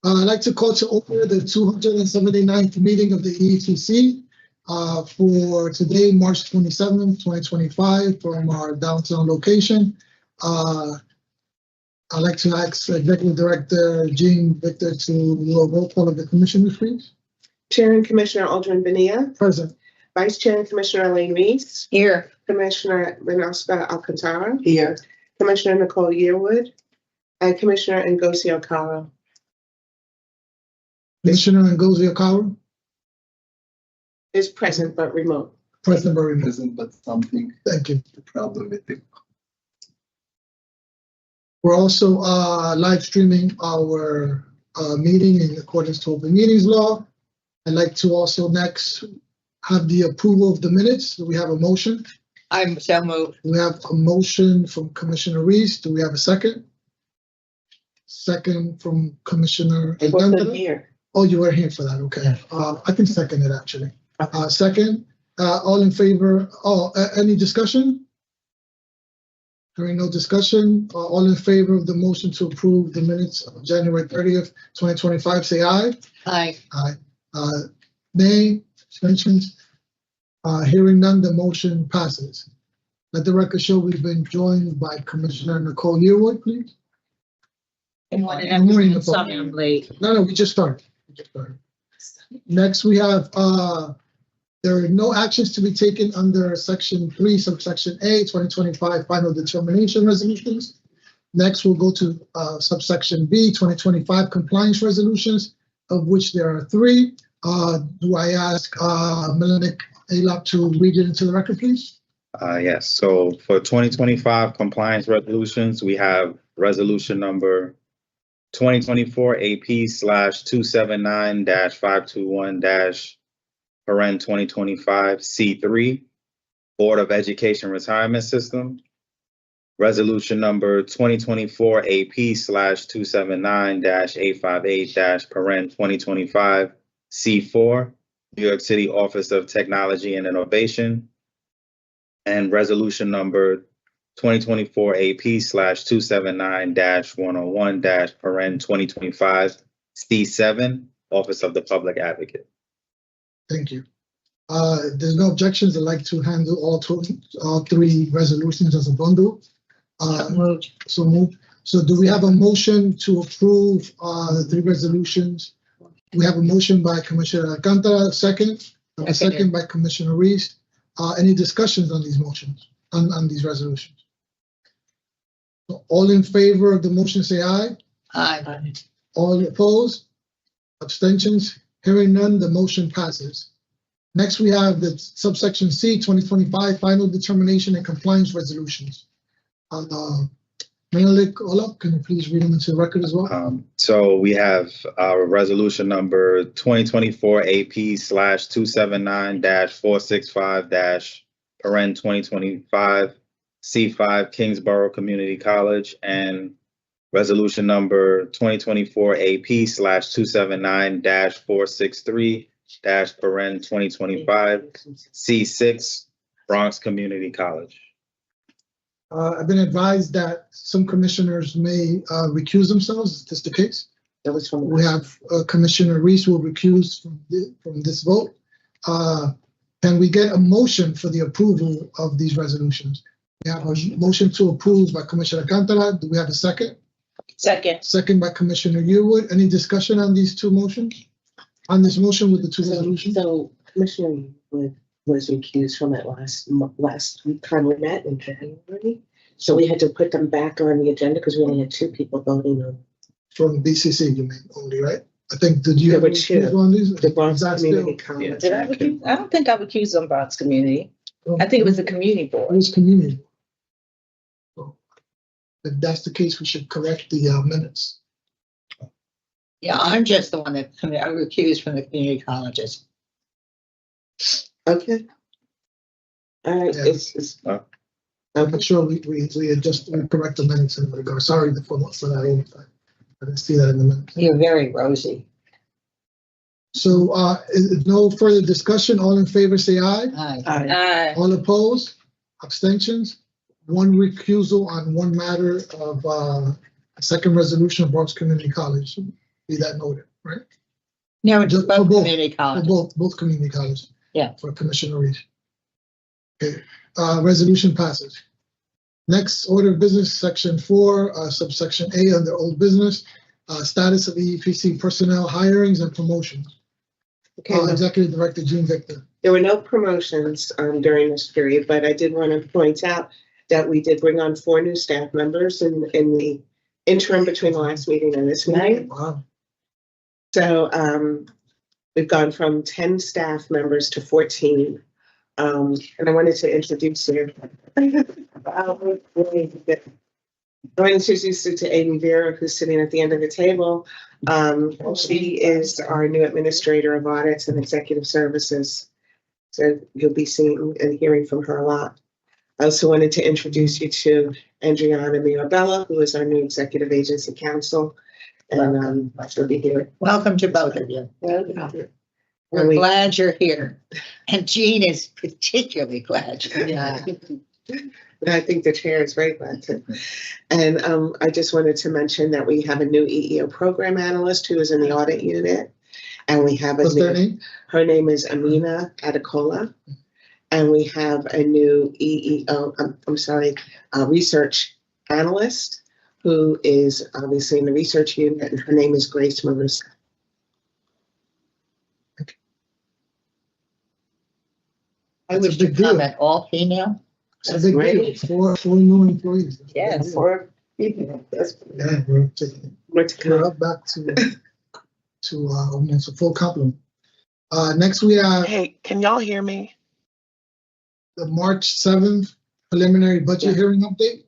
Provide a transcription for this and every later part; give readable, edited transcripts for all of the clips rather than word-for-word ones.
I'd like to call to order the 279th meeting of the EEPC for today, March 27th, 2025, from our downtown location. I'd like to ask Executive Director Jean Victor to do a roll call of the commissioners, please. Chair and Commissioner Aldrin Bonilla. Present. Vice Chair and Commissioner Elaine Reese. Here. Commissioner Renosca Alcantara. Here. Commissioner Nicole Yearwood. And Commissioner Ngozi Okaro. Commissioner Ngozi Okaro. Is present but remote. Present, very much. Present, but something. Thank you. Problem with it. We're also live streaming our meeting in accordance to open meetings law. I'd like to also next have the approval of the minutes. Do we have a motion? I'm so moved. We have a motion from Commissioner Reese. Do we have a second? Second from Commissioner. It wasn't here. Oh, you were here for that. Okay. I can second it actually. Second, all in favor? Any discussion? Hearing no discussion, all in favor of the motion to approve the minutes of January 30th, 2025, say aye. Aye. Aye. Nay, abstentions. Hearing none, the motion passes. Let the record show we've been joined by Commissioner Nicole Yearwood, please. Good morning, Good morning, everyone. Nicole. Sorry I'm late. No, we just started. Next, we have, there are no actions to be taken under Section 3, subsection A, 2025 final determination resolutions. Next, we'll go to subsection B, 2025 compliance resolutions, of which there are 3. Do I ask Melanick Alop to read it into the record, please? Yes, so for 2025 compliance resolutions, we have resolution number 2024 AP/279-521-2025 C3, Board of Education Retirement System. Resolution number 2024 AP/279-858-2025 C4, New York City Office of Technology and Innovation. And resolution number 2024 AP/279-101-2025 C7, Office of the Public Advocate. Thank you. If there's no objections, I'd like to handle all 3 resolutions as a bundle. So moved. So do we have a motion to approve the 3 resolutions? We have a motion by Commissioner Alcantara, second. A second by Commissioner Reese. Any discussions on these motions, on these resolutions? All in favor of the motion, say aye. Aye. All opposed? Abstentions? Hearing none, the motion passes. Next, we have the subsection C, 2025 final determination and compliance resolutions. Melanick Alop, can you please read them into the record as well? So we have resolution number 2024 AP/279-465-2025 C5 Kingsborough Community College, and resolution number 2024 AP/279-463-2025 C6 Bronx Community College. I've been advised that some commissioners may recuse themselves. Is this the case? That was from. We have Commissioner Reese will recuse from this vote. Can we get a motion for the approval of these resolutions? We have a motion to approve by Commissioner Alcantara. Do we have a second? Second. Second by Commissioner Yearwood. Any discussion on these 2 motions? On this motion with the 2 resolutions? So Commissioner Yearwood was recused from it last time we met in January. So we had to put them back on the agenda because we only had 2 people voting on. From BCC, you mean only, right? I think, did you There have were 2. recuse on these? The Bronx Is that Community still- College. Did I recuse? I don't think I recused on Bronx Community. I think it was the community It board. was community. So, if that's the case, we should correct the minutes. Yeah, I'm just the one that I recused from the community colleges. Okay. All right. Yeah. I'm I'm sure we correct the minutes in regard. Sorry for that oversight. I didn't see that in the minutes. You're very rosy. So, if no further discussion, all in favor, say aye. Aye. All opposed? Abstentions? 1 recusal on 1 matter of second resolution of Bronx Community College. be that noted, right? No, it's Just for both both. community For college. both community colleges. Yeah. For Commissioner Reed. Okay, resolution passes. Next order of business, section 4, subsection A under old business, status of EEPC personnel hirings and promotions. Okay, Executive Director Jean Victor. there were no promotions during this period, but I did want to point out that we did bring on 4 new staff members in the interim between the last meeting and this meeting. Wow. So we've gone from 10 staff members to 14. And I wanted to introduce you. I want to introduce you to Amy Vera, who's sitting at the end of the table. She is our new administrator of audits and executive services. So you'll be seeing and hearing from her a lot. I also wanted to introduce you to Andriana Mirabella, who is our new executive agency counsel. And she'll be here. Welcome to both of you. We're glad you're here. And Jean is particularly glad you're here. Yeah. I think the chair is very glad to. And I just wanted to mention that we have a new EEO program analyst who is in the audit unit. And we have What's their name? Her name is Amina Adekola. And we have a new research analyst who is obviously in the research unit, and her name is Grace Marissa. I wish to comment all female. That's a big deal. 4 new employees. Yes, for people. Yeah, we're taking we're up back to almost a full complement. Next we have Hey, can y'all hear me? the March 7th preliminary budget hearing update.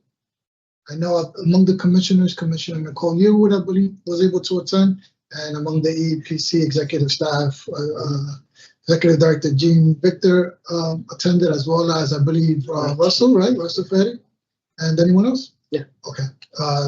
I know among the commissioners, Commissioner Nicole Yearwood, I believe, was able to attend, and among the EEPC executive staff, Executive Director Jean Victor attended, as well as, I believe, Russell, right? Russell Ferry, and anyone else? Yeah. Okay.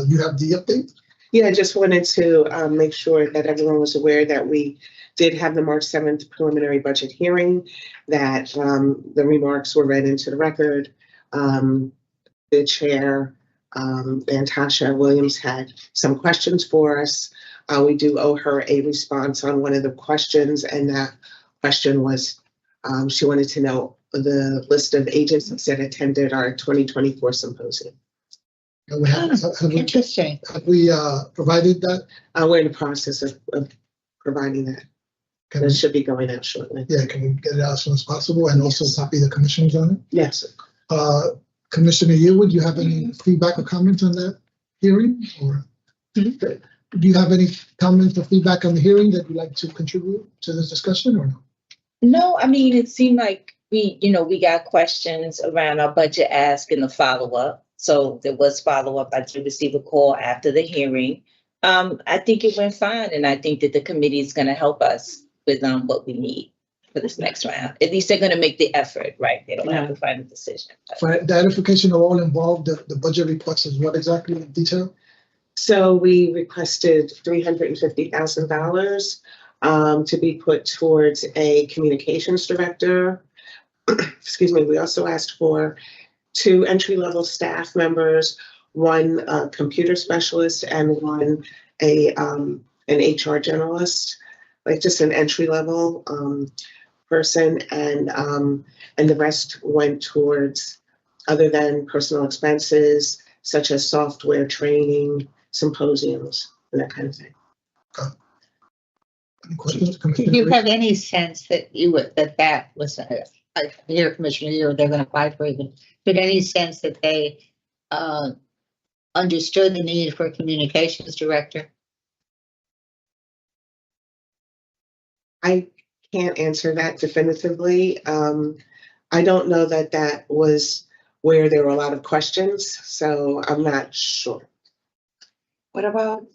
You have the update? Yeah, I just wanted to make sure that everyone was aware that we did have the March 7th preliminary budget hearing, that the remarks were read into the record. The chair, Natasha Williams, had some questions for us. We do owe her a response on one of the questions, and that question was she wanted to know the list of agencies that attended our 2024 symposium. Interesting. Have we provided that? We're in the process of providing that. Can It we, should be going out shortly. yeah, can we get it out as soon as possible, and also copy the commissioners on it? Yes. Commissioner Yearwood, do you have any feedback or comments on that hearing? Or do you have any comments or feedback on the hearing that you'd like to contribute to this discussion, or no? No, I mean, it seemed like we got questions around our budget ask and the follow-up. So there was follow-up. I did receive a call after the hearing. I think it went fine, and I think that the committee is going to help us with what we need for this next round. At least they're going to make the effort, right? They don't have to find a decision. For the edification of all involved, the budget request is what exactly in detail? So we requested $350,000 to be put towards a communications director. Excuse me. We also asked for 2 entry-level staff members, 1 computer specialist, and 1 an HR generalist, like just an entry-level person, and the rest went towards other than personal expenses such as software training, symposiums, and that kind of thing. Any questions, Do Commissioner? you Reed? have any sense that that was, I hear Commissioner Year, they're going to apply for it, but any sense that they understood the need for a communications director? I can't answer that definitively. I don't know that that was where there were a lot of questions, so I'm not sure. What about,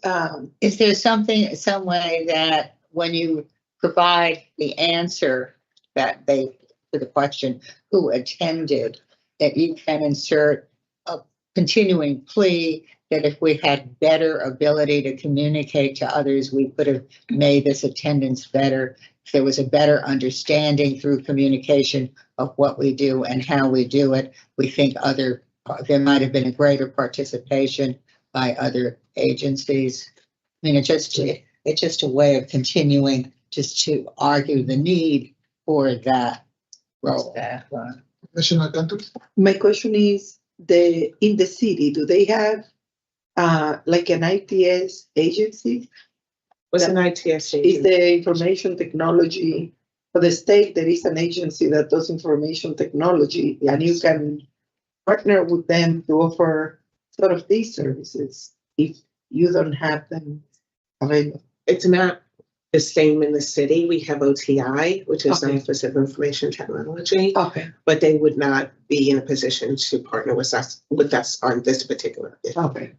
is there some way that when you provide the answer that to the question, who attended, that you can insert a continuing plea that if we had better ability to communicate to others, we could have made this attendance better. If there was a better understanding through communication of what we do and how we do it, we think there might have been a greater participation by other agencies. I mean, It's just a way of continuing just to argue the need for that role. Staff, Commissioner Alcantara? My question is, in the city, do they have like an ITS agency? Was an ITS Is the information technology for the state? There is an agency that does information technology, and you can partner with them to offer sort of these services if you don't have them available. It's not the same in the city. We have OTI, which is the Okay. Office of Information Technology, Okay, but they would not be in a position to partner with us on this particular issue. okay.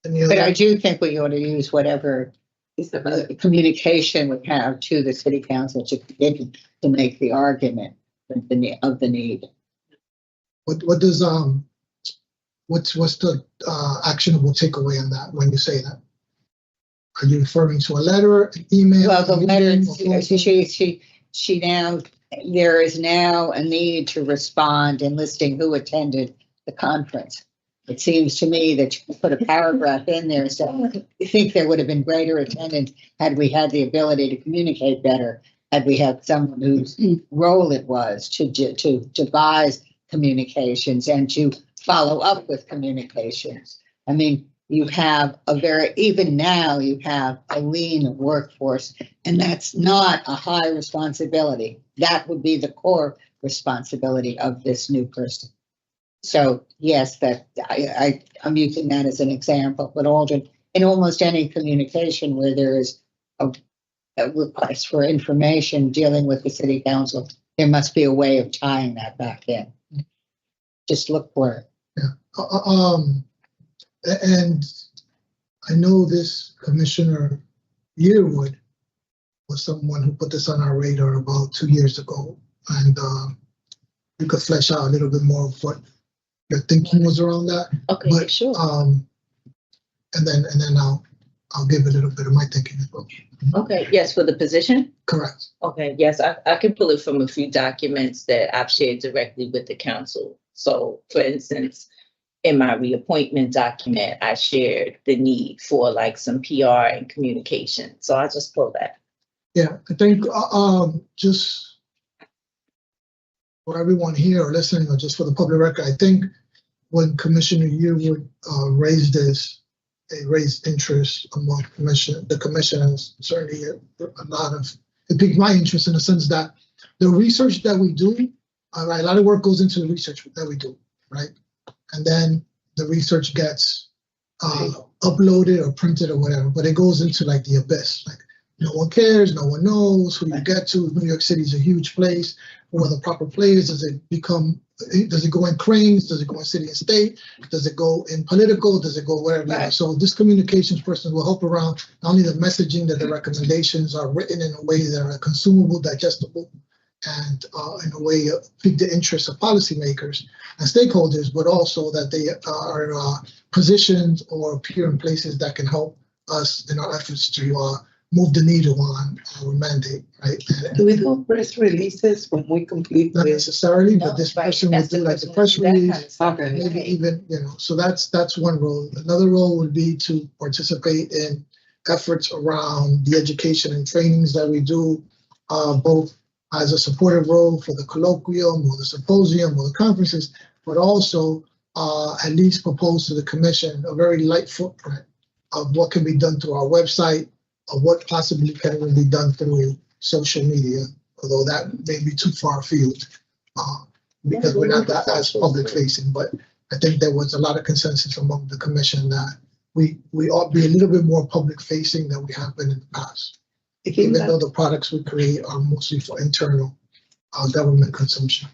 Any But I other? do think we ought to use whatever Is the communication we have to the city council to make the argument of the need. What does, what's the, actionable takeaway on that when you say that? Are you referring to a letter, an email? Well, the a letter, meeting, a phone call? she now, there is now a need to respond in listing who attended the conference. It seems to me that you could put a paragraph in there, so I think there would have been greater attendance had we had the ability to communicate better, had we had someone whose role it was to devise communications and to follow up with communications. I mean, you have even now, you have a lean workforce, and that's not a high responsibility. That would be the core responsibility of this new person. So yes, that I'm using that as an example, but Aldrin, in almost any communication where there is a request for information dealing with the city council, there must be a way of tying that back in. Just look for it. And I know this Commissioner Yearwood was someone who put this on our radar about 2 years ago. And you could flesh out a little bit more of what your thinking was around that. Okay, But, sure. and then I'll give a little bit of my thinking as well. Okay, yes, for the position? Correct. Okay, yes, I can pull it from a few documents that I've shared directly with the council. So for instance, in my reappointment document, I shared the need for like some PR and communication. So I'll just pull that. Yeah, I think just for everyone here or listening, or just for the public record, I think when Commissioner Yearwood raised this, it raised interest among the commissioners. Certainly, it piqued my interest in the sense that the research that we do, a lot of work goes into the research that we do, right? And then the research gets uploaded or printed or whatever, but it goes into like the abyss. Like no one cares, no one knows who you get to. New York City is a huge place. Who are the proper players? Does it go in cranes? Does it go in city and state? Does it go in political? Does it go wherever? Right. So this communications person will help around not only the messaging, that the recommendations are written in a way that are consumable, digestible, and in a way pique the interest of policymakers and stakeholders, but also that they are positioned or appear in places that can help us in our efforts to move the needle on our mandate, right? Do we do press releases when we complete Not this? necessarily, No, but this right, person would that's do the like the person press who do that kind release, of stuff. Okay. maybe even, so that's one role. Another role would be to participate in efforts around the education and trainings that we do, both as a supportive role for the colloquium or the symposium or the conferences, but also at least propose to the commission a very light footprint of what can be done through our website, of what possibly can be done through social media, although that may be too far afield because we're not that as public facing. But I think there was a lot of consensus among the commission that we ought to be a little bit more public facing than we have been in the past, even though the products we create are mostly for internal government consumption.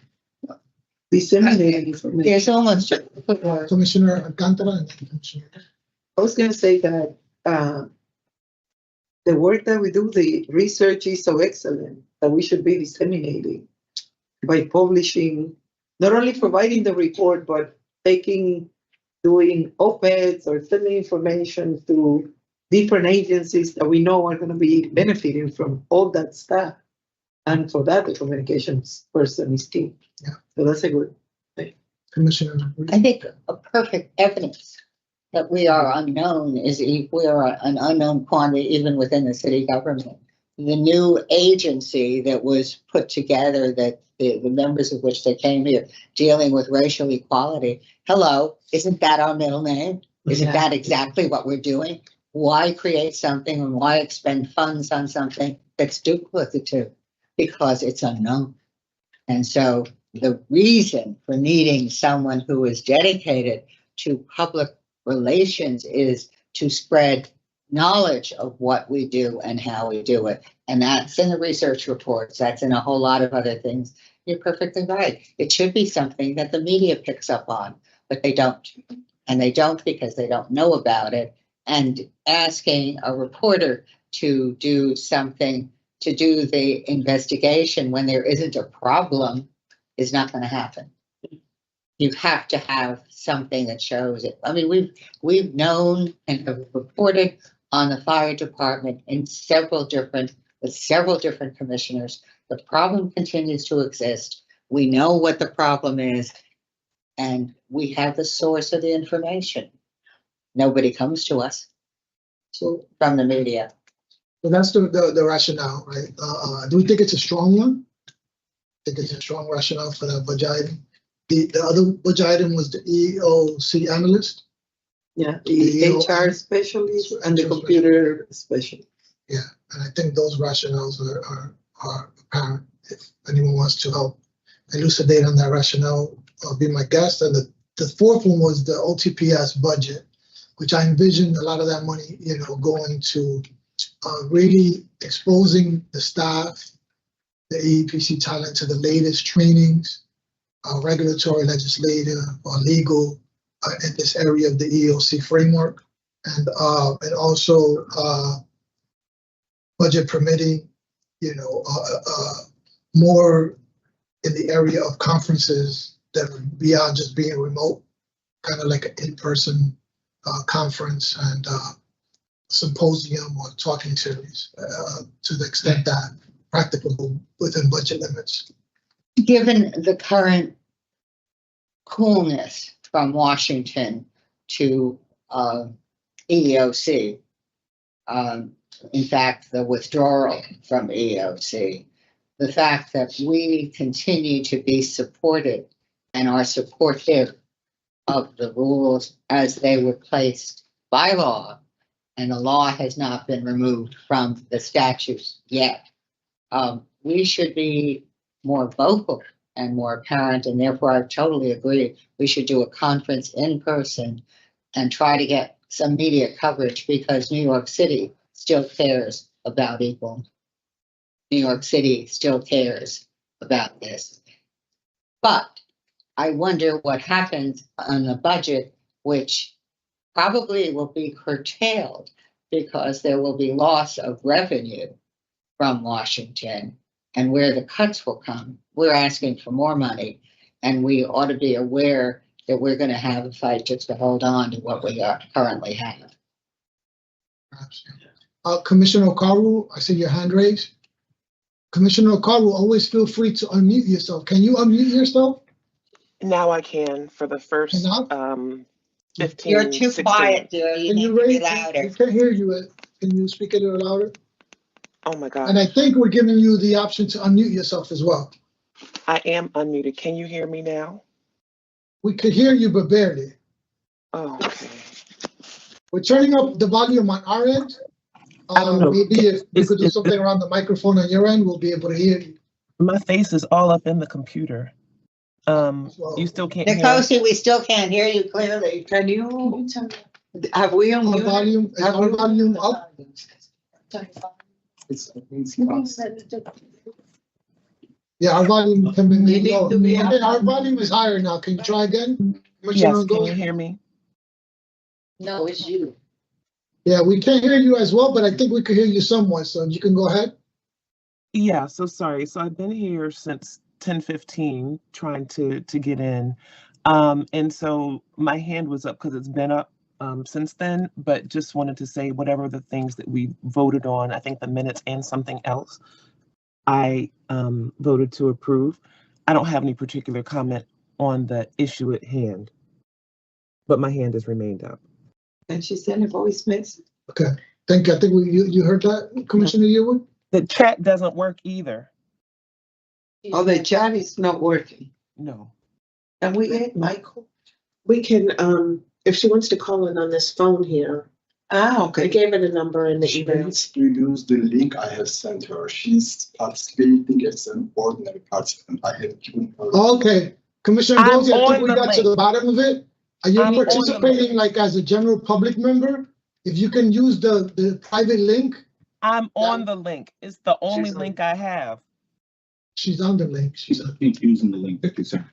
Disseminate information. There's almost, Commissioner Alcantara and then Commissioner. I was gonna say that the work that we do, the research is so excellent that we should be disseminating by publishing, not only providing the report, but doing op-eds or sending information to different agencies that we know are gonna be benefiting from all that stuff. And for that, the communications person is key. Yeah. So that's a good. Commissioner. I think, a perfect evidence that we are unknown is we are an unknown quantity even within the city government. The new agency that was put together, that the members of which they came here, dealing with racial equality. Hello, isn't that our middle name? Isn't that exactly what we're doing? Why create something and why expend funds on something that's duplicative? Because it's unknown. And so the reason for needing someone who is dedicated to public relations is to spread knowledge of what we do and how we do it. And that's in the research reports. That's in a whole lot of other things. You're perfectly right. It should be something that the media picks up on, but they don't. And they don't because they don't know about it. And asking a reporter to do something, to do the investigation when there isn't a problem is not going to happen. You have to have something that shows it. I mean, we've known and have reported on the fire department in with several different commissioners. The problem continues to exist. We know what the problem is, and we have the source of the information. Nobody comes to us So, from the media. so that's the rationale, right? Do we think it's a strong one? I think it's a strong rationale for that budget item. The other budget item was the EEOC analyst. Yeah, Yeah. the HR specialist and the computer specialist. Yeah, and I think those rationales are apparent. If anyone wants to help elucidate on that rationale, I'll be my guest. And the fourth one was the OTPS budget, which I envisioned a lot of that money, going to really exposing the staff, the EEPC talent to the latest trainings, regulatory, legislative, or legal in this area of the EEOC framework, and also budget permitting, more in the area of conferences that are beyond just being remote, kind of like an in-person conference and symposium or talking series to the extent that practicable within budget limits. Given the current coolness from Washington to EEOC, in fact, the withdrawal from EEOC, the fact that we continue to be supported and are supportive of the rules as they were placed by law, and the law has not been removed from the statutes yet. We should be more vocal and more apparent, and therefore I totally agree. We should do a conference in person and try to get some media coverage, because New York City still cares about equal. New York City still cares about this. But I wonder what happens on the budget, which probably will be curtailed because there will be loss of revenue from Washington, and where the cuts will come. We're asking for more money, and we ought to be aware that we're going to have a fight just to hold on to what we currently have. Commissioner Okaru, I see your hand raised. Commissioner Okaru, always feel free to unmute yourself. Can you unmute yourself? Now I can for the first Enough? 15, You're too 16. quiet, dear. You Can need you to be raise? louder. We can't hear you. Can you speak it a little louder? Oh my God. And I think we're giving you the option to unmute yourself as well. I am unmuted. Can you hear me now? We could hear you, but barely. Oh, okay. We're turning up the volume on our end. I don't know. Maybe if you could do It's- something around the microphone on your end, we'll be able to hear you. My face is all up in the computer. You still can't hear me? Nikosi, we still can't hear you clearly. Can you, have we Our unmuted? volume, is our volume up? Yeah, our volume can be made need low. to be Okay, up. our volume is higher now. Can you try again? Yes, Commissioner can you Gold? hear me? No, it's you. Yeah, we can't hear you as well, but I think we could hear you somewhat, so you can go ahead. Yeah, so sorry. So I've been here since 10:15 trying to get in. And so my hand was up because it's been up since then, but just wanted to say whatever the things that we voted on, I think the minutes and something else, I voted to approve. I don't have any particular comment on the issue at hand, but my hand has remained up. And she sent a voice message. Okay, thank you. I think you heard that, Commissioner Yearwood? The chat doesn't work either. Oh, the chat is not working. No. And we had Michael. We can, if she wants to call in on this phone here, Ah, I okay. gave her the number in the She email. needs to use the link I have sent her. She's participating as an ordinary participant. I have given her. Okay, Commissioner I'm Goldie, I think on we the got to the link. bottom of it. Are you I'm on the participating link. like as a general public member? If you can use the private link, I'm on the link. It's the only She's on. link I have. she's on the link. She's Using the link, sir.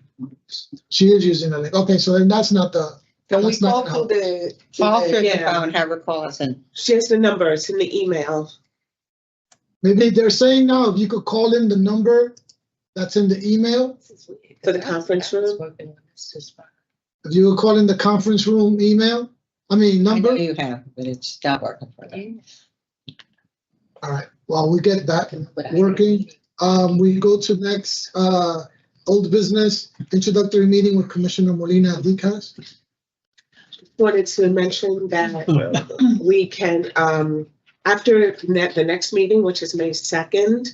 she is using the link. Okay, so then that's not the, Can we That's not call gonna to the? Call through the Yeah. phone, have her call us in. She has the number, it's in the email. maybe they're saying now, if you could call in the number that's in the email, For the conference room? if you would call in the conference room email, I know number. you have, but it's not working for them. All right, well, we get that working. We go to next, old business, introductory meeting with Commissioner Molina and DCAS. Wanted to mention that we can, after the next meeting, which is May 2nd,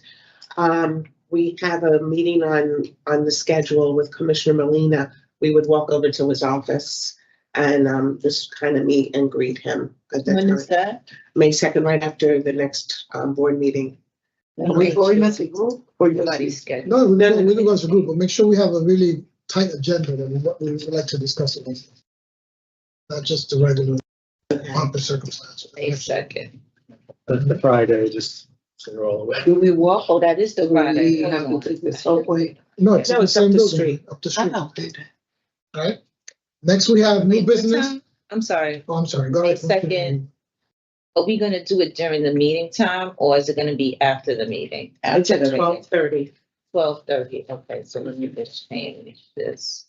we have a meeting on the schedule with Commissioner Molina. We would walk over to his office and just kind of meet and greet him at that When is time. that? May 2nd, right after the next board meeting. Are we going as a group or just? Everybody's schedule. No, we do as a group, but make sure we have a really tight agenda that we would like to discuss it. Not just the regular bumper circumstances. May 2nd. The Friday, just so we're all aware. Do we walk Oh, that is the or we Friday. have to take the subway? No, it's No, the it's up same the building, street. up the street, Ah, okay. right? Next, we have new Wait, what business. time? I'm sorry. Oh, I'm sorry, go May ahead. 2nd. Are we gonna do it during the meeting time or is it gonna be after the meeting? It's at After the 12:30. 12:30, okay, so let me just change this.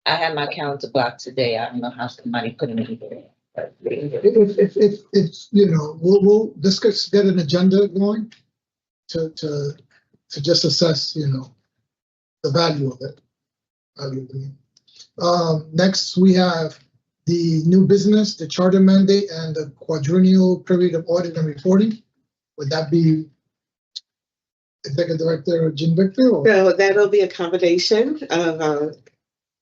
I had my calendar blocked today. I don't know how somebody put it in there. but- If, you know, we'll discuss, get an agenda going to just assess, you know, the value of it. Next, we have the new business, the charter mandate and the quadrennial period of audit and reporting. Would that be Executive Director Jim Victor or? So that'll be a combination of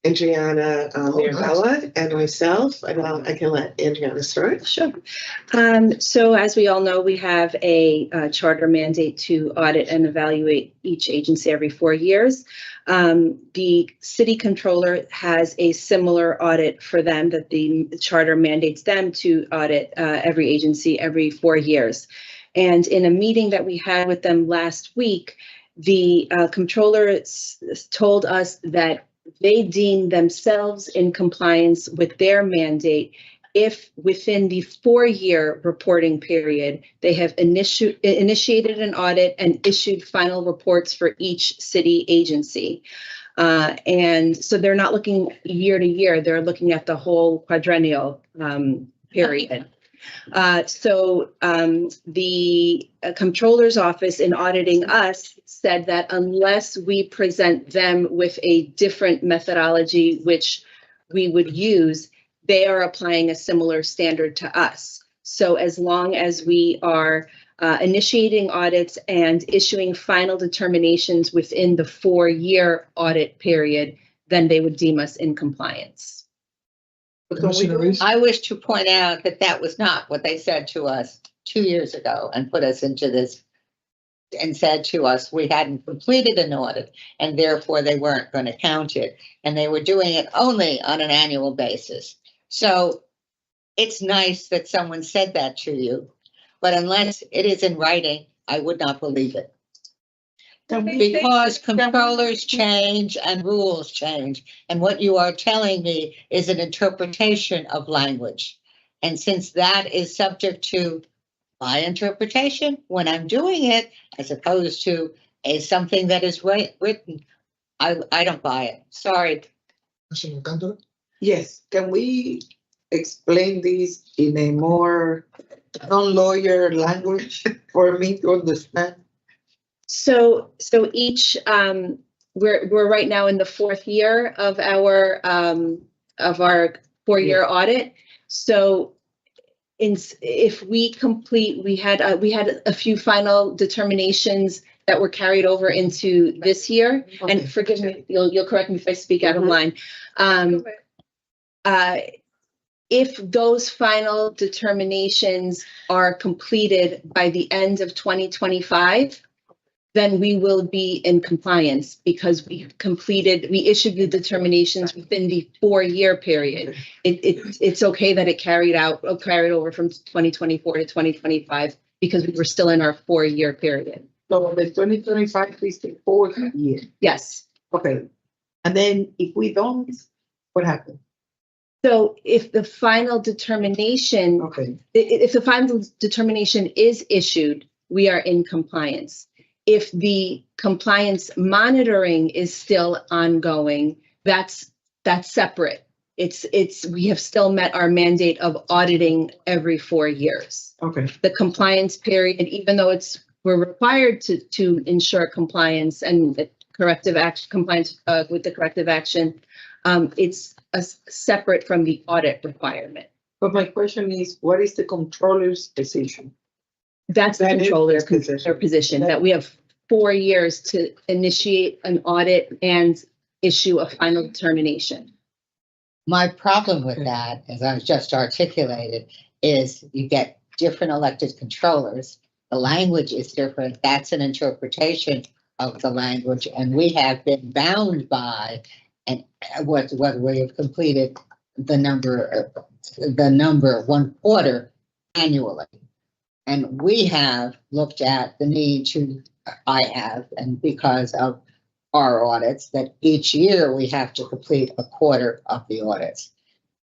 Adriana Mirabella and myself, and I can let Adriana start. Sure. So as we all know, we have a charter mandate to audit and evaluate each agency every 4 years. The city controller has a similar audit for them that the charter mandates them to audit every agency every 4 years. And in a meeting that we had with them last week, the controller told us that they deem themselves in compliance with their mandate if within the 4-year reporting period, they have initiated an audit and issued final reports for each city agency. And so they're not looking year to year, they're looking at the whole quadrennial period. So the controller's office in auditing us said that unless we present them with a different methodology, which we would use, they are applying a similar standard to us. So as long as we are initiating audits and issuing final determinations within the 4-year audit period, then they would deem us in compliance. Commissioner Reese? I wish to point out that that was not what they said to us 2 years ago and put us into this and said to us, we hadn't completed an audit and therefore they weren't going to count it. And they were doing it only on an annual basis. So it's nice that someone said that to you, but unless it is in writing, I would not believe it. Because controllers change and rules change. And what you are telling me is an interpretation of language. And since that is subject to my interpretation when I'm doing it, as opposed to something that is written, I don't buy it. Sorry. Commissioner Alcantara? Yes, can we explain this in a more non-lawyer language for me to understand? So each we're right now in the 4th year of our 4-year audit. So if we complete, we had a few final determinations that were carried over into this year. And forgive me, you'll correct me if I speak out of line. If those final determinations are completed by the end of 2025, then we will be in compliance because we issued the determinations within the 4-year period. It's okay that it carried over from 2024 to 2025 because we were still in our 4-year period. So the 2025 is the 4th year. Yes. Okay. And then if we don't, what happens? So if the final determination, Okay. if the final determination is issued, we are in compliance. If the compliance monitoring is still ongoing, that's separate. We have still met our mandate of auditing every 4 years. Okay. The compliance period, even though we're required to ensure compliance and the corrective action compliance with the corrective action, it's separate from the audit requirement. But my question is, what is the controller's decision? That's the That is controller's their position, that we have 4 years to initiate an audit and issue a final determination. My problem with that, as I was just articulated, is you get different elected controllers. The language is different. That's an interpretation of the language, and we have been bound by what we have completed the number 1 quarter annually. And we have looked at the need and because of our audits, that each year we have to complete a quarter of the audits.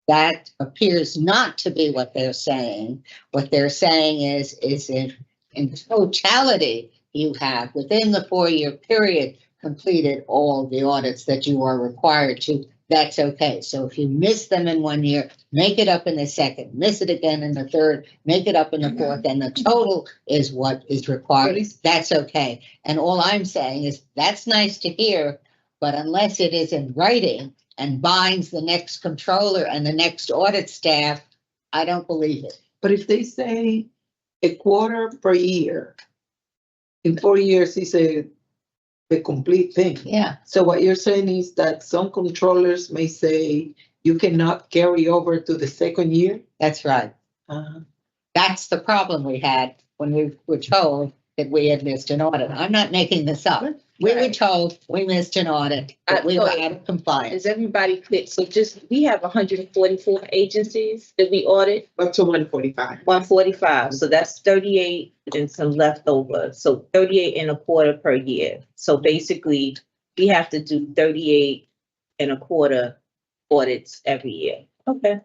That appears not to be what they're saying. What they're saying is in totality, you have within the 4-year period completed all the audits that you are required to. That's okay. So if you miss them in 1 year, make it up in the second, miss it again in the third, make it up in the fourth, and the total is what is required. That's okay. And all I'm saying is that's nice to hear, but unless it is in writing and binds the next controller and the next audit staff, I don't believe it. But if they say a quarter per year, in 4 years is the complete thing. Yeah. So what you're saying is that some controllers may say you cannot carry over to the second year? That's right. That's the problem we had when we were told that we had missed an audit. I'm not making this up. We were told we missed an audit, but we were out of compliance. Is everybody clear? So we have 144 agencies that we audit. Up to 145. 145, so that's 38 and some leftover. So 38 and a quarter per year. So basically, we have to do 38 and a quarter audits every year. Okay.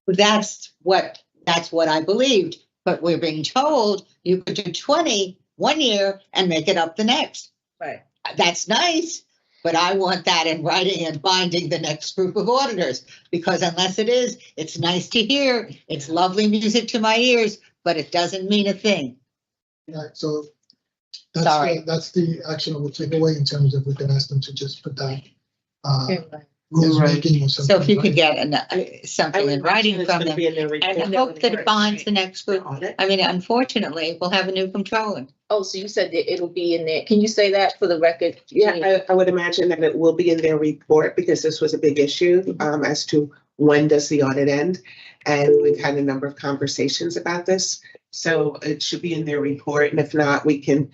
That's what I believed, but we're being told you could do 20 1 year and make it up the next. Right. That's nice, but I want that in writing and binding the next group of auditors, because unless it is, it's nice to hear, it's lovely music to my ears, but it doesn't mean a thing. Right, so Sorry. that's the action we'll take away in terms of we can ask them to just put that rules making or something. So if you could right? get something in writing from them, and I hope that it binds the next group. I mean, unfortunately, we'll have a new controller. Oh, so you said that it'll be in there. Can you say that for the record? Yeah, I would imagine that it will be in their report because this was a big issue as to when does the audit end? And we've had a number of conversations about this. So it should be in their report. And if not, we can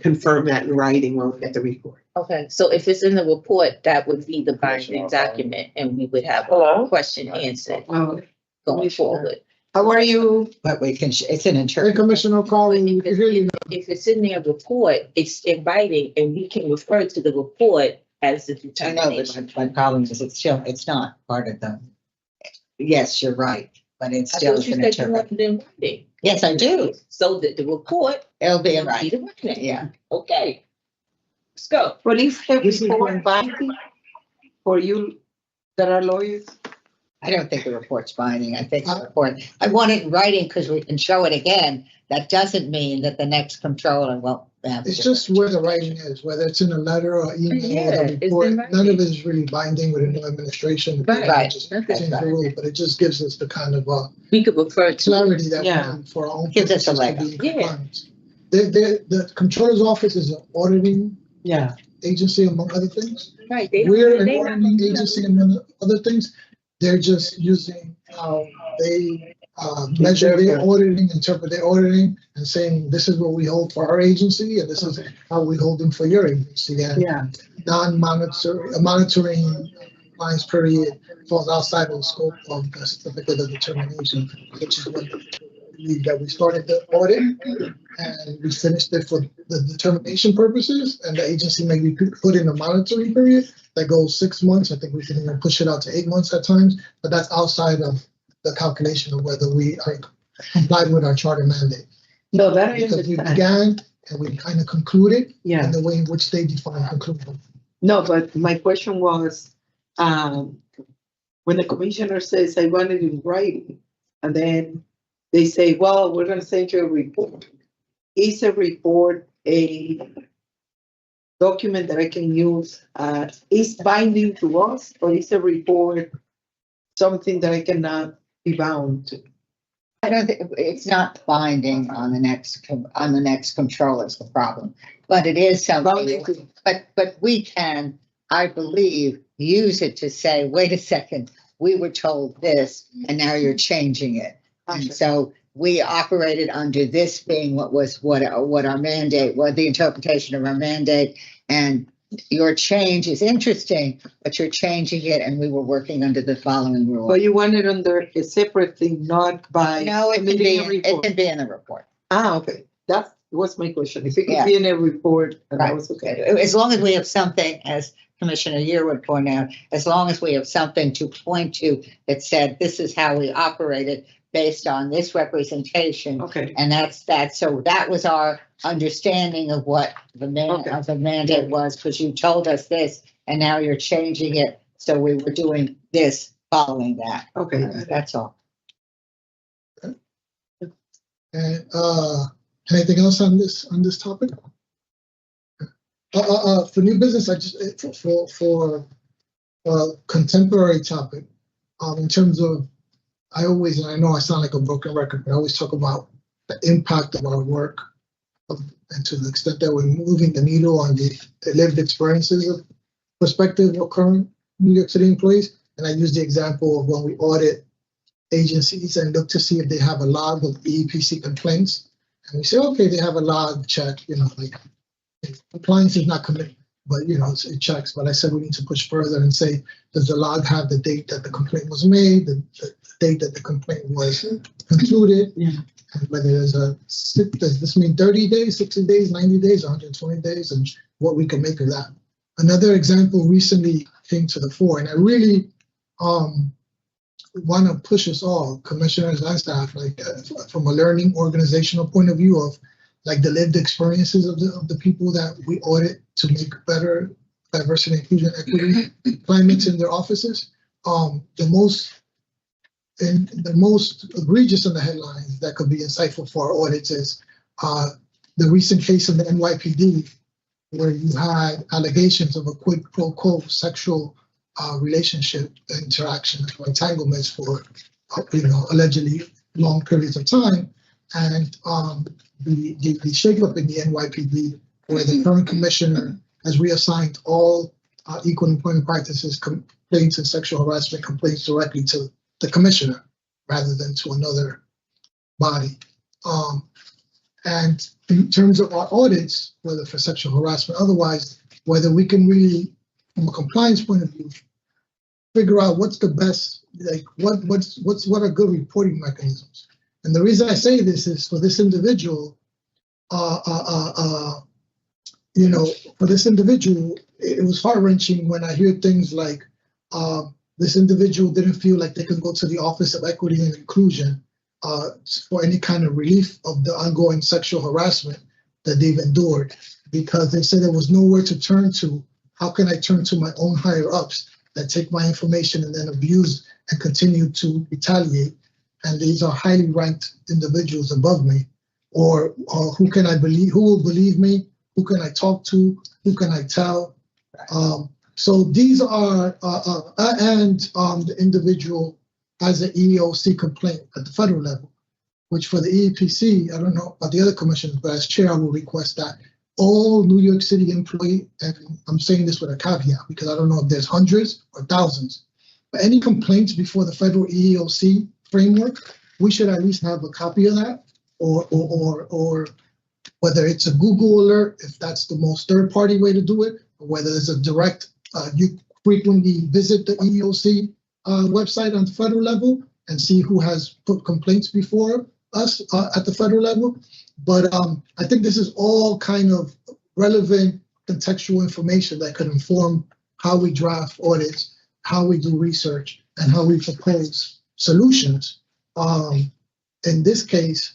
confirm that in writing when we get the report. Okay, so if it's in the report, that would be the binding document and we would have a question answered going forward. How are you? But we can, it's an Hey, interpretation. Commissioner Collins, we can hear you now. If it's in their report, it's in writing and we can refer to the report as the I know, determination. but my problem is it's not part of them. Yes, you're right, but it's I still thought you an said you interpretation. wanted it in writing. Yes, I do. So that the report It'll be in will be writing. the writing. Yeah. Okay. Let's go. Police have report binding for you that are lawyers? I don't think the report's binding. I think the report, I want it in writing because we can show it again. That doesn't mean that the next controller It's just where the writing is, whether it's in a letter or email Yeah, or it's the report. in None of it is really binding with a new administration. Right. Just That's change the right. rule, but it just gives us the kind of We could refer to. clarity that we Yeah. need for our own Gives us a purposes to leg be in up. Yeah. compliance. The controller's office is an auditing Yeah. agency among other things. Right. We're an auditing agency among other things. They're just using how they measure their auditing, interpret their auditing, and saying, this is what we hold for our agency, and this is how we hold them for your agency. And Yeah. monitoring compliance period falls outside of the scope of the certificate of determination, which is what we started the audit and we finished it for the determination purposes, and the agency may be put in a monitoring period that goes 6 months. I think we can even push it out to 8 months at times, but that's outside of the calculation of whether we are complied with our charter mandate. No, that I Because we understand. began and we kind of concluded Yeah. in the way in which they define conclusion. No, but my question was, when the commissioner says, I want it in writing, and then they say, well, we're gonna send you a report. Is a report a document that I can use, is binding to us, or is a report something that I cannot be bound to? I don't think, it's not binding on the next controller is the problem, but it is something, but we can, I believe, use it to say, wait a second, we were told this and now you're changing it. And so we operated under this being what our mandate, what the interpretation of our mandate, and your change is interesting, but you're changing it and we were working under the following rule. But you want it under a separate thing, not by. No, it can submitting be, a it report. can be in the report. Okay, that was my question. If it Yeah. could be in a report, that Right. was okay. As long as we have something, as Commissioner Year would point out, as long as we have something to point to that said, this is how we operated based on this representation. Okay, And that's that. So that was our understanding of what the Okay. of the mandate was, because you told us this and now you're changing it. So we were doing this following that. okay. That's all. And anything else on this topic? For new business, I just for contemporary topic, in terms of, I always, and I know I sound like a broken record, but I always talk about the impact of our work, and to the extent that we're moving the needle on the lived experiences of prospective or current New York City employees. And I use the example of when we audit agencies and look to see if they have a log of EEPC complaints. And we say, okay, they have a log, check, like compliance is not committed, but it checks. But I said we need to push further and say, does the log have the date that the complaint was made, the date that the complaint was concluded? Yeah. And whether does this mean 30 days, 60 days, 90 days, 120 days, and what we can make of that. Another example recently came to the fore, and I really want to push us all, commissioners and staff, from a learning organizational point of view of the lived experiences of the people that we audit to make better diversity, inclusion, equity climates in their offices. The most egregious in the headlines that could be insightful for our audits is the recent case in the NYPD, where you had allegations of a quid pro quo sexual relationship interactions or entanglements for allegedly long periods of time, and the shakeup in the NYPD, where the current commissioner has reassigned all equal employment practices complaints and sexual harassment complaints directly to the commissioner rather than to another body. And in terms of our audits, whether for sexual harassment, otherwise, whether we can really, from a compliance point of view, figure out what's the best, what are good reporting mechanisms. And the reason I say this is for this individual, for this individual, it was heart-wrenching when I hear things like this individual didn't feel like they could go to the Office of Equity and Inclusion for any kind of relief of the ongoing sexual harassment that they've endured, because they said there was nowhere to turn to. How can I turn to my own higher ups that take my information and then abuse and continue to retaliate? And these are highly ranked individuals above me. or who can I believe, who will believe me, who can I talk to, who can I tell. So these are, the individual has an EEOC complaint at the federal level, which for the EEPC, I don't know about the other commissions, but as chair, I will request that all New York City employee, and I'm saying this with a caveat because I don't know if there's hundreds or thousands, but any complaints before the federal EEOC framework, we should at least have a copy of that, or whether it's a Google alert, if that's the most third-party way to do it, or whether it's a direct, you frequently visit the EEOC website on the federal level and see who has put complaints before us at the federal level. But I think this is all kind of relevant contextual information that could inform how we draft audits, how we do research, and how we propose solutions. In this case,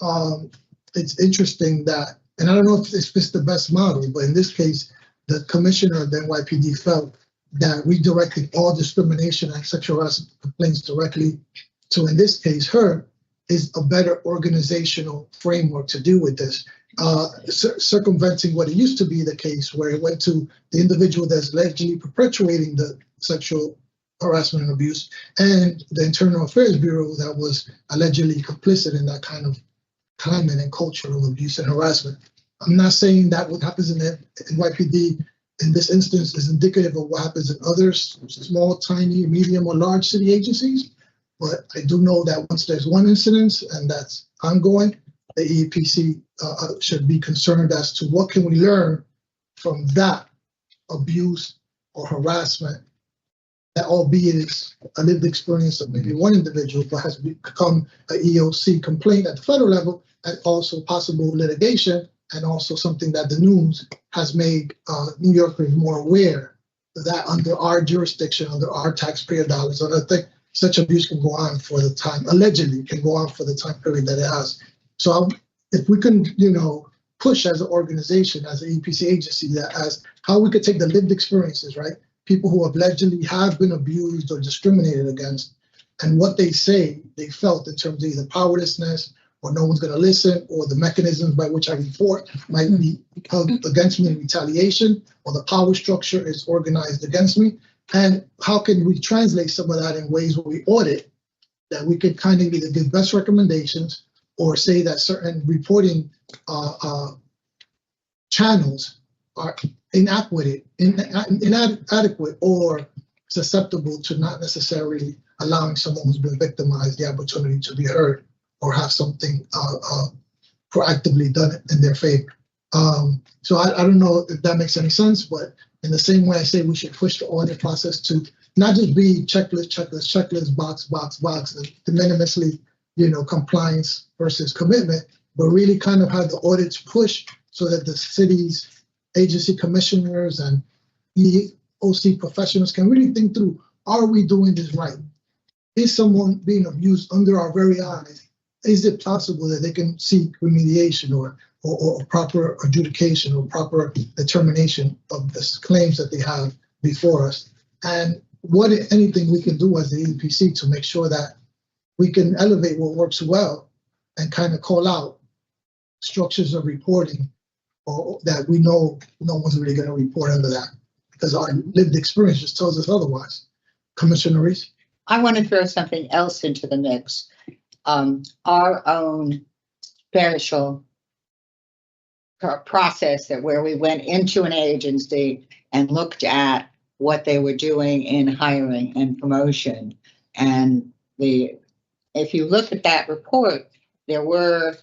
it's interesting that, and I don't know if it's the best model, but in this case, the commissioner of the NYPD felt that redirecting all discrimination and sexual harassment complaints directly to, in this case, her, is a better organizational framework to deal with this, circumventing what it used to be the case where it went to the individual that's allegedly perpetuating the sexual harassment and abuse and the Internal Affairs Bureau that was allegedly complicit in that kind of climate and cultural abuse and harassment. I'm not saying that what happens in the NYPD in this instance is indicative of what happens in other small, tiny, medium, or large city agencies. But I do know that once there's one incident and that's ongoing, the EEPC should be concerned as to what can we learn from that abuse or harassment that, albeit is a lived experience of maybe one individual, but has become an EEOC complaint at the federal level, and also possible litigation, and also something that the news has made New Yorkers more aware that under our jurisdiction, under our taxpayer dollars, and I think such abuse can go on for the time, allegedly can go on for the time period that it has. So if we can, push as an organization, as an EPC agency, that as how we could take the lived experiences, right? People who allegedly have been abused or discriminated against, and what they say they felt in terms of either powerlessness, or no one's going to listen, or the mechanisms by which I report might be held against me in retaliation, or the power structure is organized against me. And how can we translate some of that in ways where we audit that we can kind of either give best recommendations or say that certain reporting channels are inadequate or susceptible to not necessarily allowing someone who's been victimized the opportunity to be heard or have something proactively done in their favor. So I don't know if that makes any sense, but in the same way I say we should push the audit process to not just be checklist, box, and de minimisly, compliance versus commitment, but really kind of have the audits push so that the city's agency commissioners and EOC professionals can really think through, are we doing this right? Is someone being abused under our very eyes? Is it possible that they can seek remediation or proper adjudication or proper determination of the claims that they have before us? And what, if anything, we can do as the EEPC to make sure that we can elevate what works well and kind of call out structures of reporting or that we know no one's really going to report under that because our lived experience just tells us otherwise. Commissioner Reese? I want to throw something else into the mix. Our own special process that where we went into an agency and looked at what they were doing in hiring and promotion. And if you look at that report, there were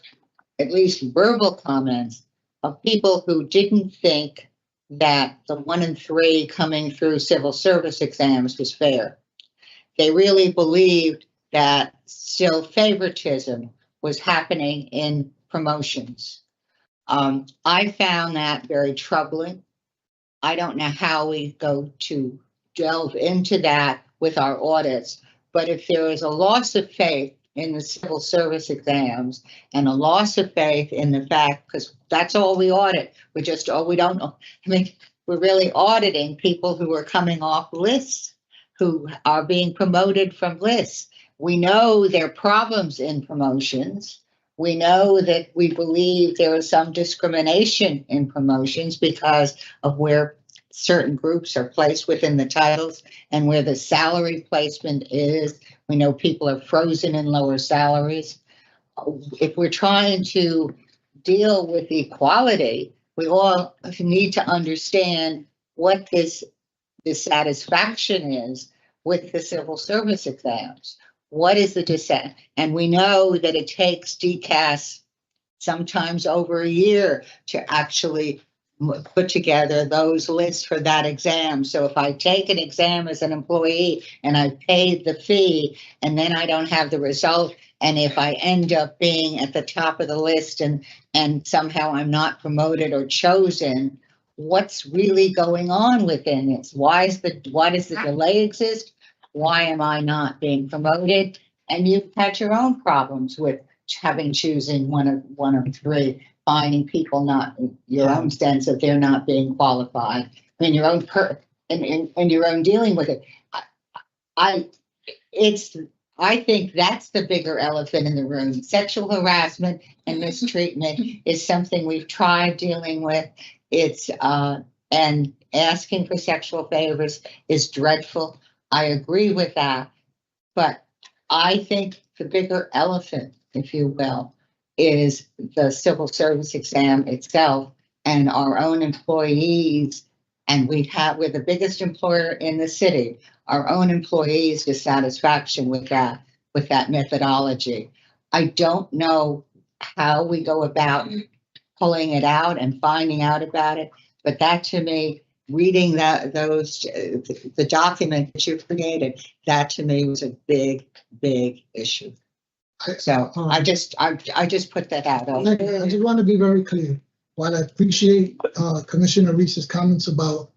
at least verbal comments of people who didn't think that the 1 in 3 coming through civil service exams was fair. They really believed that still favoritism was happening in promotions. I found that very troubling. I don't know how we go to delve into that with our audits, but if there is a loss of faith in the civil service exams and a loss of faith in the fact, because that's all we audit, we don't know. I mean, we're really auditing people who are coming off lists, who are being promoted from lists. We know there are problems in promotions. We know that we believe there is some discrimination in promotions because of where certain groups are placed within the titles and where the salary placement is. We know people are frozen in lower salaries. If we're trying to deal with equality, we all need to understand what this dissatisfaction is with the civil service exams. What is the dissent? And we know that it takes DCAS sometimes over a year to actually put together those lists for that exam. So if I take an exam as an employee and I paid the fee and then I don't have the result, and if I end up being at the top of the list and somehow I'm not promoted or chosen, what's really going on within this? Why does the delay exist? Why am I not being promoted? And you've had your own problems with choosing one of three, finding people not your own sense that they're not being qualified. I mean, your own and your own dealing with it. I think that's the bigger elephant in the room. Sexual harassment and mistreatment is something we've tried dealing with. It's and asking for sexual favors is dreadful. I agree with that, but I think the bigger elephant, if you will, is the civil service exam itself and our own employees. And we're the biggest employer in the city. Our own employees' dissatisfaction with that methodology. I don't know how we go about pulling it out and finding out about it, but that to me, reading the document that you created, that to me was a big issue. So I just put that out. I just want to be very clear. While I appreciate Commissioner Reese's comments about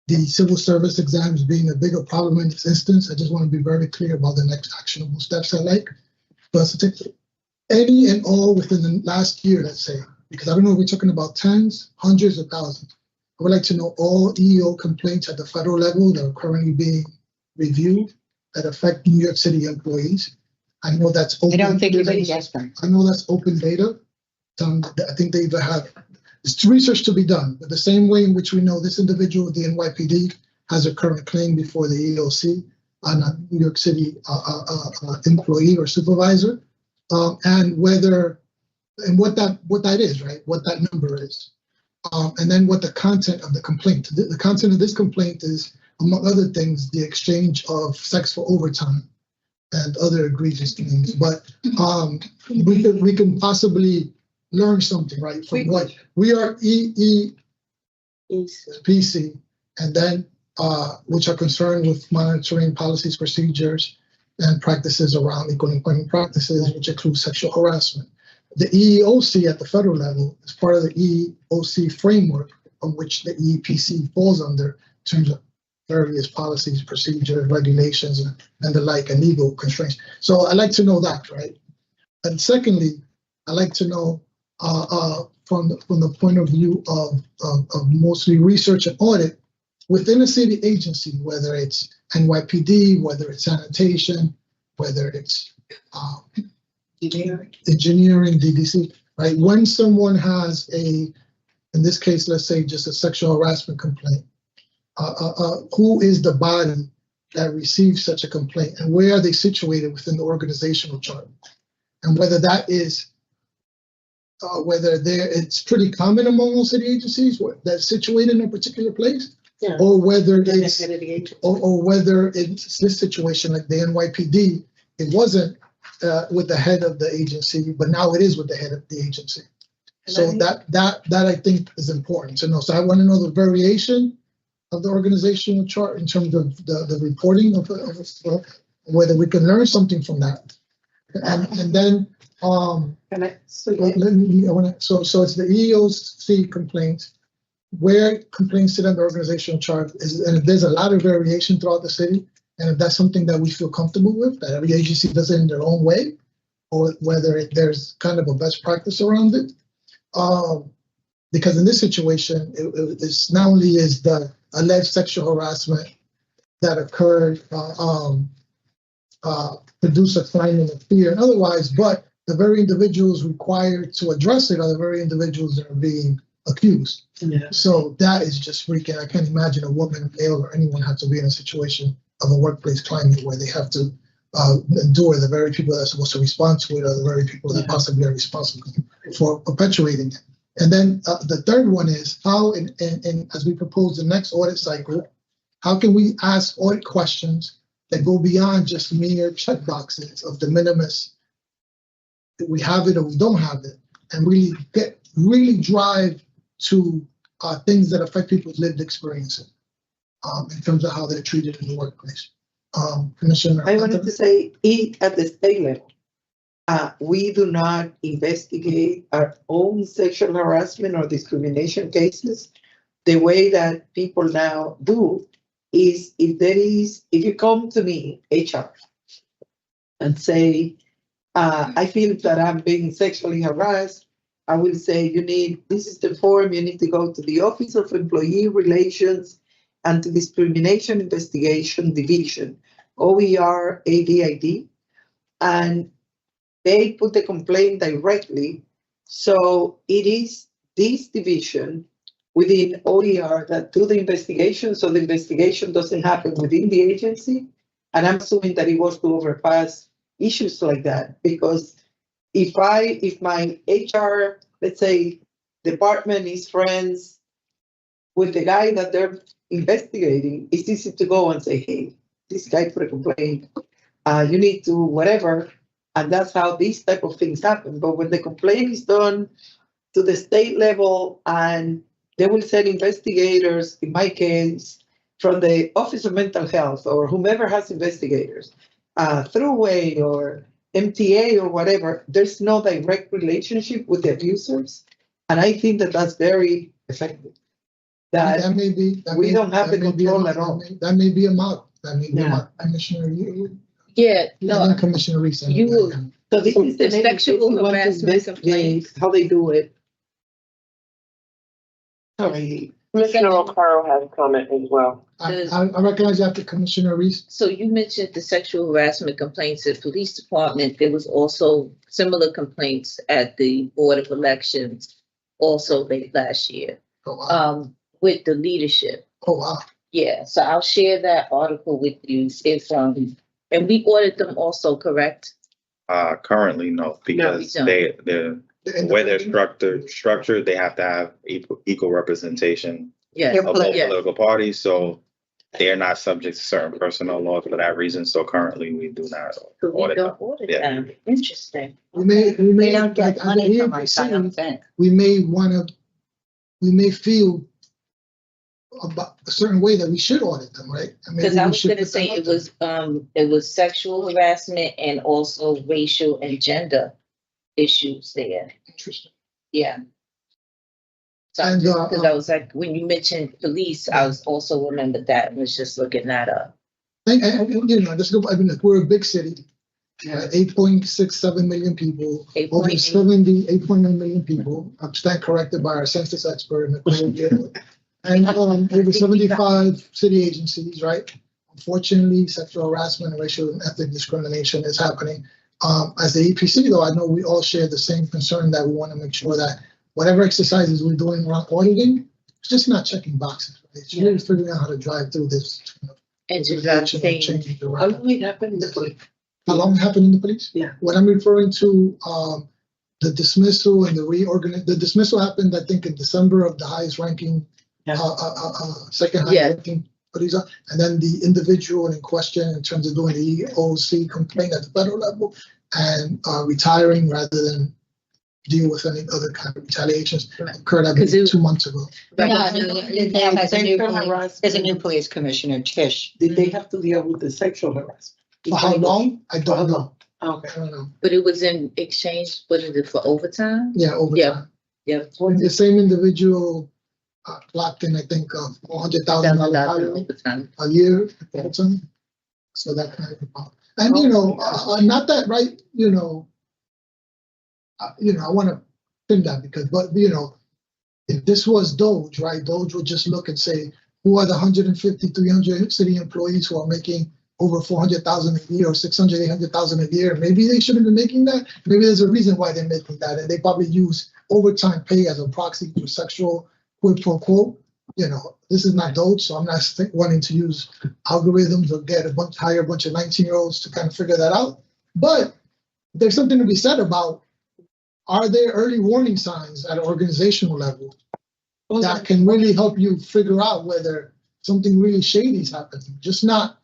the civil service exams being a bigger problem in this instance, I just want to be very clear about the next actionable steps I like for us to take any and all within the last year, let's say, because I don't know if we're talking about tens, hundreds, or thousands. I would like to know all EEO complaints at the federal level that are currently being reviewed that affect New York City employees. I know that's open. I don't think anybody gets them. I know that's open data. I think they either have it's research to be done, but the same way in which we know this individual, the NYPD, has a current claim before the EEOC on a New York City employee or supervisor, and what that is, right? What that number is. And then what the content of the complaint. The content of this complaint is, among other things, the exchange of sex for overtime and other egregious things. But we can possibly learn something, right? From what we are EEPC, and then which are concerned with monitoring policies, procedures, and practices around equal employment practices, which include sexual harassment. The EEOC at the federal level is part of the EEOC framework on which the EEPC falls under in terms of various policies, procedures, regulations, and the like, and legal constraints. So I'd like to know that, right? And secondly, I'd like to know from the point of view of mostly research and audit within a city agency, whether it's NYPD, whether it's sanitation, whether it's engineering, DDC, right? When someone has in this case, let's say just a sexual harassment complaint, who is the body that receives such a complaint, and where are they situated within the organizational chart? And whether that is, it's pretty common among all city agencies that's situated in a particular place, Yeah. or whether They're the it's, head of the agency. or whether it's this situation like the NYPD, it wasn't with the head of the agency, but now it is with the head of the agency. So that I think is important to know. So I want to know the variation of the organizational chart in terms of the reporting of whether we can learn something from that. And then so it's the EEOC complaints, where complaints to them, the organizational chart is, and if there's a lot of variation throughout the city, and if that's something that we feel comfortable with, that every agency does it in their own way, or whether there's kind of a best practice around it. Because in this situation, it's not only is the alleged sexual harassment that occurred produce a climate of fear and otherwise, but the very individuals required to address it are the very individuals that are being accused. Yeah. So that is just freaking. I can't imagine a woman, male, or anyone have to be in a situation of a workplace climate where they have to endure the very people that are supposed to respond to it are the very people that possibly are responsible for perpetuating it. And then the third one is how, and as we propose the next audit cycle, how can we ask audit questions that go beyond just mere check boxes of de minimis, that we have it or we don't have it, and really drive to things that affect people's lived experiences in terms of how they're treated in the workplace. Commissioner, I wanted to say, at the state level, we do not investigate our own sexual harassment or discrimination cases. The way that people now do is if you come to me, HR, and say, I feel that I'm being sexually harassed, I will say, this is the form, you need to go to the Office of Employee Relations and to Discrimination Investigation Division, OER ADID, and they put the complaint directly. So it is this division within OER that do the investigation, so the investigation doesn't happen within the agency. And I'm assuming that it was to overpass issues like that, because if my HR, let's say, department is friends with the guy that they're investigating, it's easy to go and say, hey, this guy put a complaint, you need to whatever, and that's how these type of things happen. But when the complaint is done to the state level and they will send investigators, in my case, from the Office of Mental Health or whomever has investigators, Thruway or MTA or whatever, there's no direct relationship with the abusers. And I think that that's very effective. that may be. We don't have the control at all. That may be a model. That may be a model. Commissioner, Yeah, no, Commissioner Reese. you will. So this is the Sexual name, harassment complaints. how they do it. Sorry. Commissioner O'Carroll has a comment as well. I recognize you after Commissioner Reese. So you mentioned the sexual harassment complaints at police department. There was also similar complaints at the Board of Elections also late last year. Oh, wow. With the leadership. Oh, wow. Yeah, so I'll share that article with you if and we audit them also, correct? Currently, no, because don't. the way they're structured, they have to have equal representation Yes. of both Yeah. political parties, so they are not subject to certain personnel laws for that reason. So currently, we do not So we audit them. don't audit Yeah. them. Interesting. We may, They don't get like, under money from us, I EEPC, don't think. we may feel about a certain way that we should audit them, right? And maybe Because I we was should gonna put say them it was sexual harassment and also racial and gender issues there. Interesting. Yeah. So And, because I was like, when you mentioned police, I was also remembered that and was just looking that up. And, you know, just go. I mean, look, we're a big city. 8.67 million people, over 8.9 million people. I'm stand corrected by our census expert. And over 75 city agencies, right? Unfortunately, sexual harassment and racial and ethnic discrimination is happening. As the EPC, though, I know we all share the same concern that we want to make sure that whatever exercises we're doing around auditing, it's just not checking boxes. Right? It's really figuring out how to drive through this. And to drive things. How long it happened in the police? How long it happened in the police? Yeah. What I'm referring to, the dismissal and the dismissal happened, I think, in December of the highest ranking, second highest ranking police, and then the individual in question in terms of doing the EOC complaint at the federal level and retiring rather than deal with any other kind of retaliations occurred, I believe, 2 months ago. There's a new police commissioner, Tish. Did they have to deal with the sexual harassment? For how long? I don't know. Okay. I don't know. But it was in exchange, what is it, for overtime? Yeah, over Yeah. time. Yeah. The same individual clocked in, I think, $400,000 overtime. a year. So that kind of, and you know, not that, right? You know, I want to think that because, but you know, if this was Doge, right? Doge would just look and say, who are the 150, 300 city employees who are making over 400,000 a year or 600, 800,000 a year. Maybe they shouldn't be making that. Maybe there's a reason why they're making that, and they probably use overtime pay as a proxy for sexual quid pro quo. You know, this is not Doge, so I'm not wanting to use algorithms or hire a bunch of 19-year-olds to kind of figure that out. But there's something to be said about, are there early warning signs at an organizational level that can really help you figure out whether something really shady is happening, just not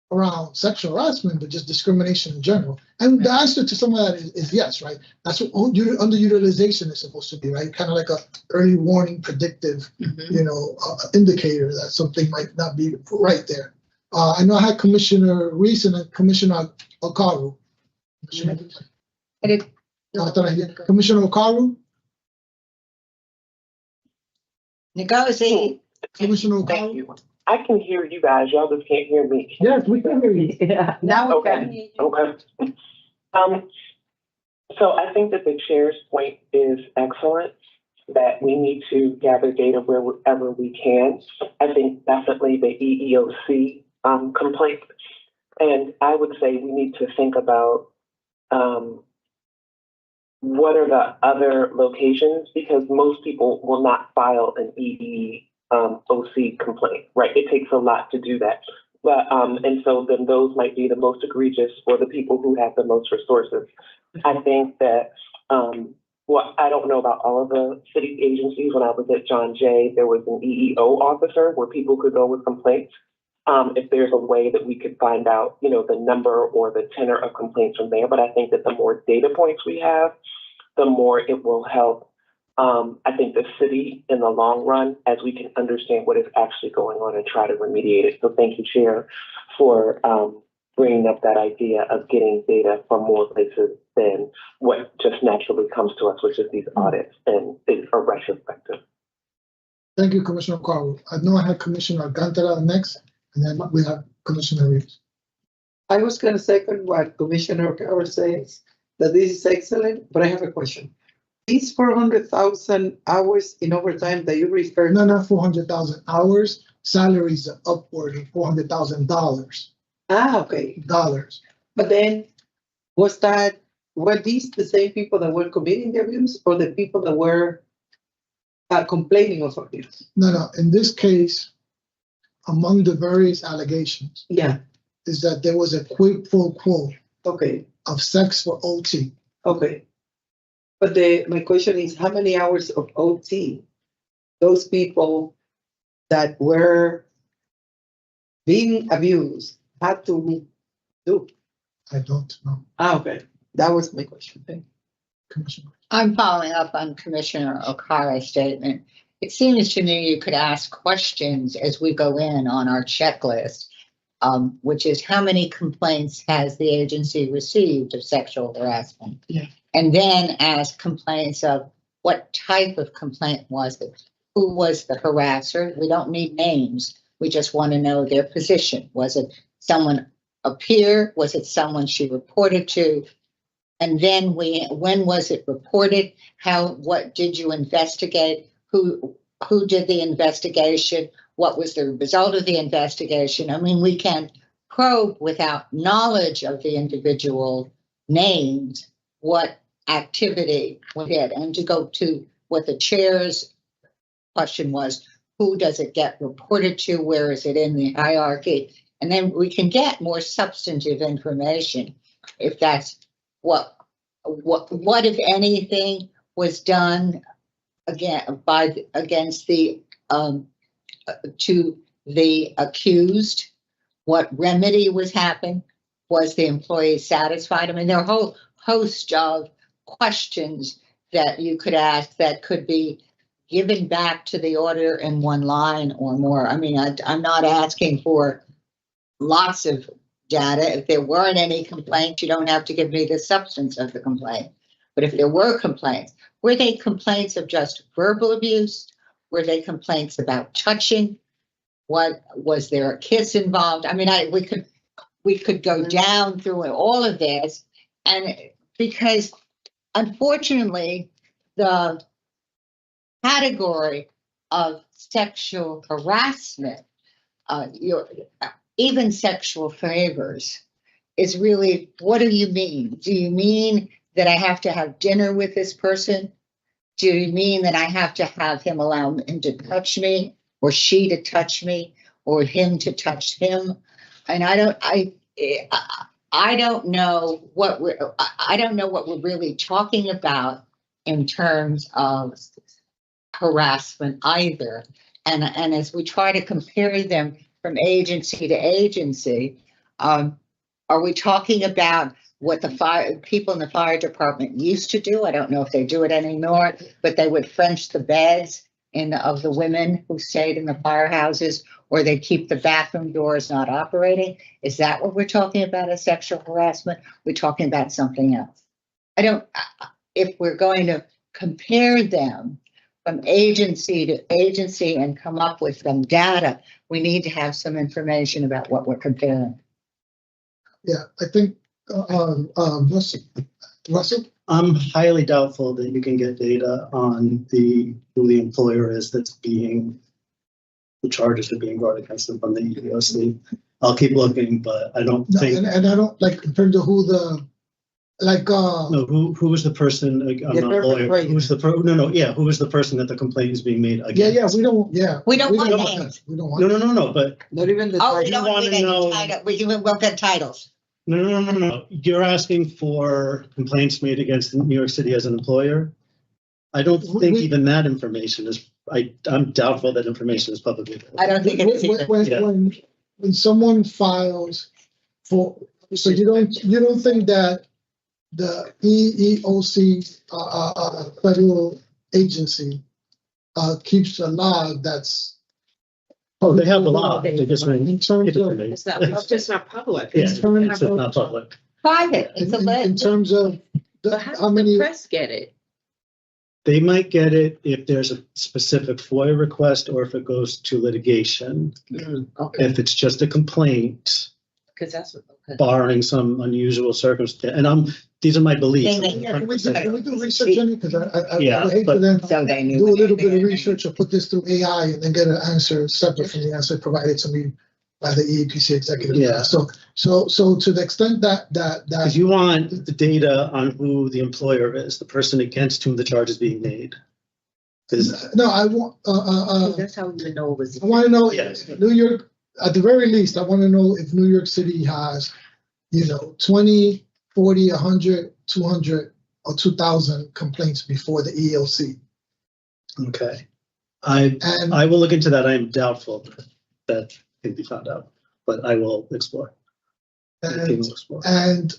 around sexual harassment, but just discrimination in general? And the answer to some of that is yes, right? That's what underutilization is supposed to be, right? Kind of like a early warning, predictive, indicator that something might not be right there. I know I had Commissioner Reese and Commissioner Okaru. Commissioner Okaru? Negotiate. Commissioner Thank Okaru? you. I can hear you guys. Y'all just can't hear me. Yes, we can hear you. Yeah, now we can. Okay. So I think that the chair's point is excellent, that we need to gather data wherever we can. I think definitely the EEOC complaint. And I would say we need to think about what are the other locations, because most people will not file an EEOC complaint, right? It takes a lot to do that. But and so then those might be the most egregious for the people who have the most resources. I think that well, I don't know about all of the city agencies. When I was at John Jay, there was an EEO officer where people could go with complaints. If there's a way that we could find out, the number or the tenor of complaints from there. But I think that the more data points we have, the more it will help. I think the city in the long run, as we can understand what is actually going on and try to remediate it. So thank you, Chair, for bringing up that idea of getting data from more places than what just naturally comes to us, which is these audits and a retrospective. Thank you, Commissioner Okaru. I know I had Commissioner Alcantara next, and then we have Commissioner Reeves. I was gonna second what Commissioner Carver says, that this is excellent, but I have a question. These 400,000 hours in overtime that you referred No, not 400,000 hours. Salaries are upward of $400,000. Okay. Dollars. But then, were these the same people that were committing the abuse or the people that were complaining of abuse? No. In this case, among the various allegations, Yeah, is that there was a quid pro quo okay, of sex for OT. okay. But my question is, how many hours of OT those people that were being abused had to do? I don't know. Okay, that was my question. Thank you. Commissioner. I'm following up on Commissioner Okara's statement. It seems to me you could ask questions as we go in on our checklist, which is how many complaints has the agency received of sexual harassment? Yeah. And then ask complaints of what type of complaint was it? Who was the harasser? We don't need names. We just want to know their position. Was it someone a peer? Was it someone she reported to? And then when was it reported? What did you investigate? Who did the investigation? What was the result of the investigation? I mean, we can probe without knowledge of the individual names what activity we did. And to go to what the chair's question was, who does it get reported to? Where is it in the hierarchy? And then we can get more substantive information if that's what if anything was done against the to the accused, what remedy was happening, was the employee satisfied? I mean, there are a whole host of questions that you could ask that could be given back to the auditor in one line or more. I mean, I'm not asking for lots of data. If there weren't any complaints, you don't have to give me the substance of the complaint. But if there were complaints, were they complaints of just verbal abuse? Were they complaints about touching? What was there a kiss involved? I mean, we could go down through all of this, and because unfortunately, the category of sexual harassment, even sexual favors is really, what do you mean? Do you mean that I have to have dinner with this person? Do you mean that I have to have him allow him to touch me, or she to touch me, or him to touch him? And I don't know what we're really talking about in terms of harassment either. And as we try to compare them from agency to agency, are we talking about what the people in the fire department used to do? I don't know if they do it anymore, but they would French the beds of the women who stayed in the firehouses, or they keep the bathroom doors not operating. Is that what we're talking about as sexual harassment? We're talking about something else. If we're going to compare them from agency to agency and come up with some data, we need to have some information about what we're comparing. Yeah, I think, Russell? I'm highly doubtful that you can get data on who the employer is the charges are being brought against them from the EEOC. I'll keep looking, but I don't think. And I don't, like, in terms of who the, like, No, who was the person, like, I'm not a lawyer, who was the who was the person that the complaint is being made against? we don't want want names. that. We don't want. No, but. Not even the. Oh, we you don't wanna need any know- title. We'll get titles. No. You're asking for complaints made against New York City as an employer? I don't think even that information is, I'm doubtful that information is publicly available. I don't think it's either. When someone files for, so you don't think that the EEOC, federal agency, keeps a log that's. Oh, they have the law, they just. In terms of. It's not public. Yeah, it's not public. Private, it's a In list. terms of But how how does many. the press get it? They might get it if there's a specific FOIA request or if it goes to litigation. Okay, If it's just a complaint, because that's what. Okay. barring some unusual circumstance, and these are my beliefs. Can we do research on it? Because I Yeah, would hate for but- them So they knew. do a little bit of research or put this through AI and then get an answer separate from the answer provided to me by the EEPC executive. Yeah. So to the extent that Because you want the data on who the employer is, the person against whom the charge is being made. Because no, I want, That's how we know it was. I want to know, Yes. New York, at the very least, I want to know if New York City has, 20, 40, 100, 200, or 2,000 complaints before the EEOC. okay, And, I will look into that. I am doubtful that can be found out, but I will explore. The team and will explore. And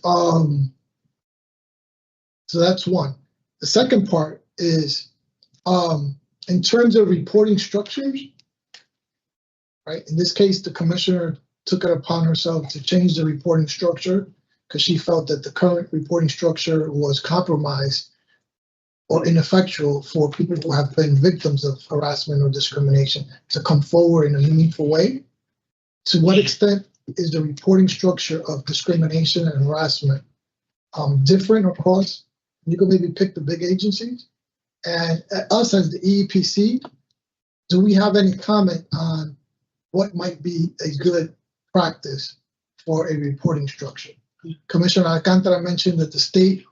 so that's one. The second part is in terms of reporting structures, right? In this case, the commissioner took it upon herself to change the reporting structure because she felt that the current reporting structure was compromised or ineffectual for people who have been victims of harassment or discrimination to come forward in a meaningful way. To what extent is the reporting structure of discrimination and harassment different across? You can maybe pick the big agencies. And us as the EEPC, do we have any comment on what might be a good practice for a reporting structure? Commissioner Alcantara mentioned that the state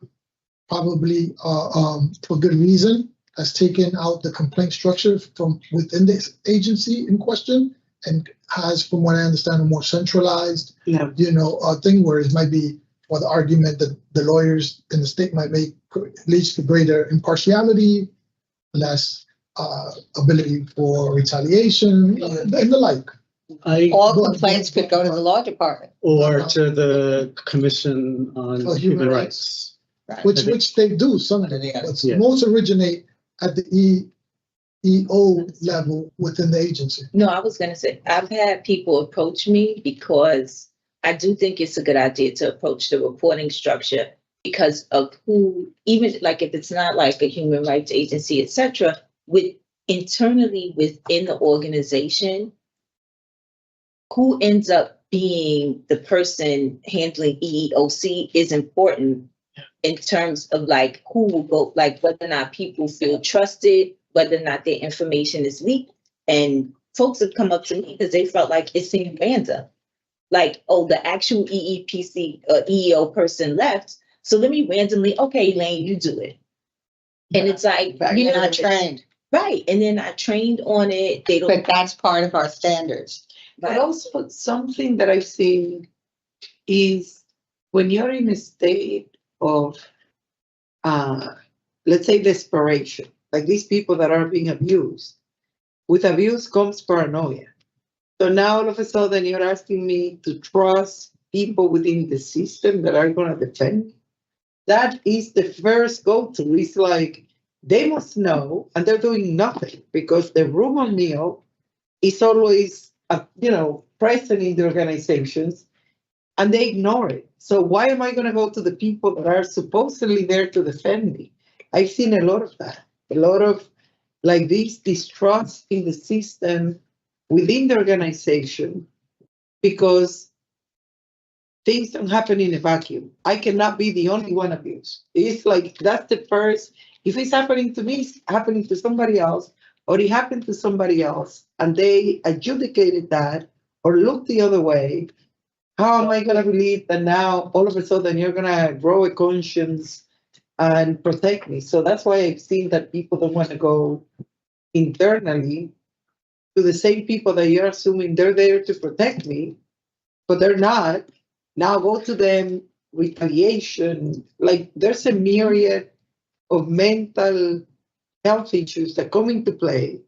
probably, for good reason, has taken out the complaint structure from within this agency in question and has, from what I understand, a more centralized, thing where it might be, or the argument that the lawyers in the state might make leads to greater impartiality, less ability for retaliation, and the like. All complaints could go to the law department. Or to the Commission on Human Rights. Right. Which they do sometimes, but most originate at the EEO level within the agency. No, I was gonna say, I've had people approach me because I do think it's a good idea to approach the reporting structure because of who, even like if it's not like a human rights agency, et cetera, with internally within the organization, who ends up being the person handling EEOC is important in terms of like who will go, like whether or not people feel trusted, whether or not their information is leaked. And folks have come up to me because they felt like it seemed random. like, oh, the actual EEPC EEO person left. So let me randomly, okay, Elaine, you do it. And it's like, But you you're know, not trained, right. And then I trained on it. They don't. but that's part of our standards. But Right. also something that I've seen is when you're in a state of, let's say, desperation, like these people that are being abused, with abuse comes paranoia. So now all of a sudden you're asking me to trust people within the system that are going to defend me. That is the first go-to. It's like they must know, and they're doing nothing because the rumor mill is always, present in the organizations, and they ignore it. So why am I going to go to the people that are supposedly there to defend me? I've seen a lot of that, a lot of like this distrust in the system within the organization, because things don't happen in a vacuum. I cannot be the only one abused. It's like that's the first. If it's happening to me, it's happening to somebody else, or it happened to somebody else, and they adjudicated that or looked the other way. How am I going to believe that now all of a sudden you're going to grow a conscience and protect me? So that's why I've seen that people don't want to go internally to the same people that you're assuming they're there to protect me, but they're not. Now go to them, retaliation. Like there's a myriad of mental health issues that come into play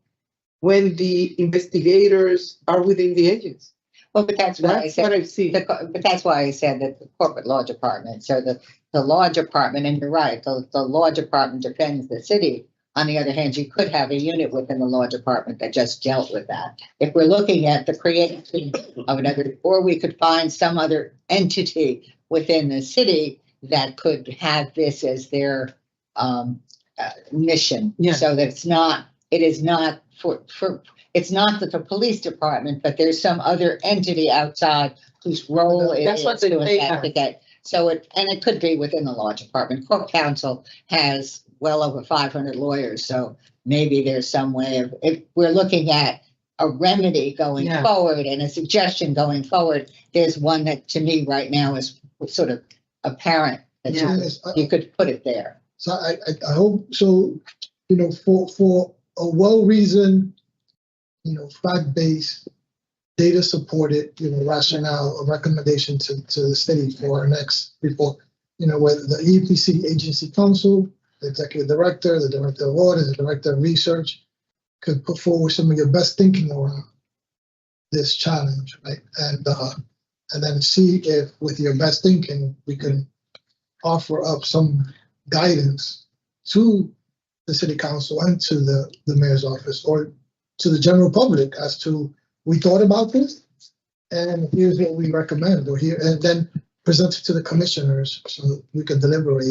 when the investigators are within the agency. Well, but that's why I That's said, what I've seen. but that's why I said that the corporate law department, so the law department, and you're right, the law department defends the city. On the other hand, you could have a unit within the law department that just dealt with that. If we're looking at the creation of another, or we could find some other entity within the city that could have this as their mission. Yeah. So that it is not it's not that the police department, but there's some other entity outside whose role it That's is what to they have. investigate. So it could be within the law department. Court counsel has well over 500 lawyers, so maybe there's some way of, if we're looking at a remedy going Yeah. forward and a suggestion going forward, there's one that to me right now is sort of apparent that Yes, you could put it there. So I hope so, for a well-reasoned, fact-based, data-supported, rationale, a recommendation to the city for our next report, whether the EEPC agency council, the executive director, the director of audit, the director of research could put forward some of your best thinking around this challenge, right? And then see if with your best thinking, we can offer up some guidance to the city council and to the mayor's office or to the general public as to, we thought about this and here's what we recommend, or here, and then present it to the commissioners so we can deliberate.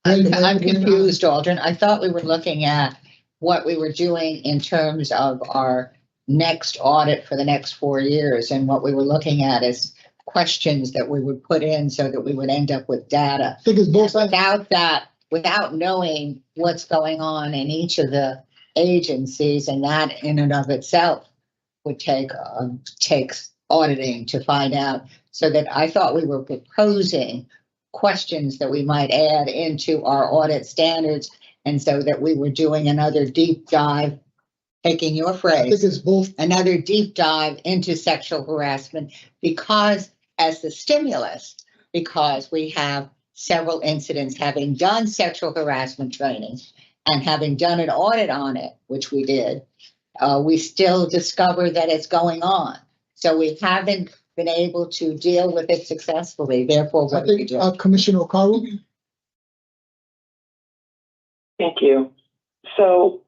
And I'm confused, Aldrin. I thought we were looking at what we were doing in terms of our next audit for the next 4 years. And what we were looking at is questions that we would put in so that we would end up with data. I think it's both sides. Without that, without knowing what's going on in each of the agencies, and that in and of itself would takes auditing to find out. So that I thought we were proposing questions that we might add into our audit standards, and so that we were doing another deep dive, taking your I think phrase, it's both. another deep dive into sexual harassment, because as the stimulus, because we have several incidents having done sexual harassment training and having done an audit on it, which we did, we still discover that it's going on. So we haven't been able to deal with it successfully. Therefore, I what do we think do? Commissioner Okaru. Thank you. So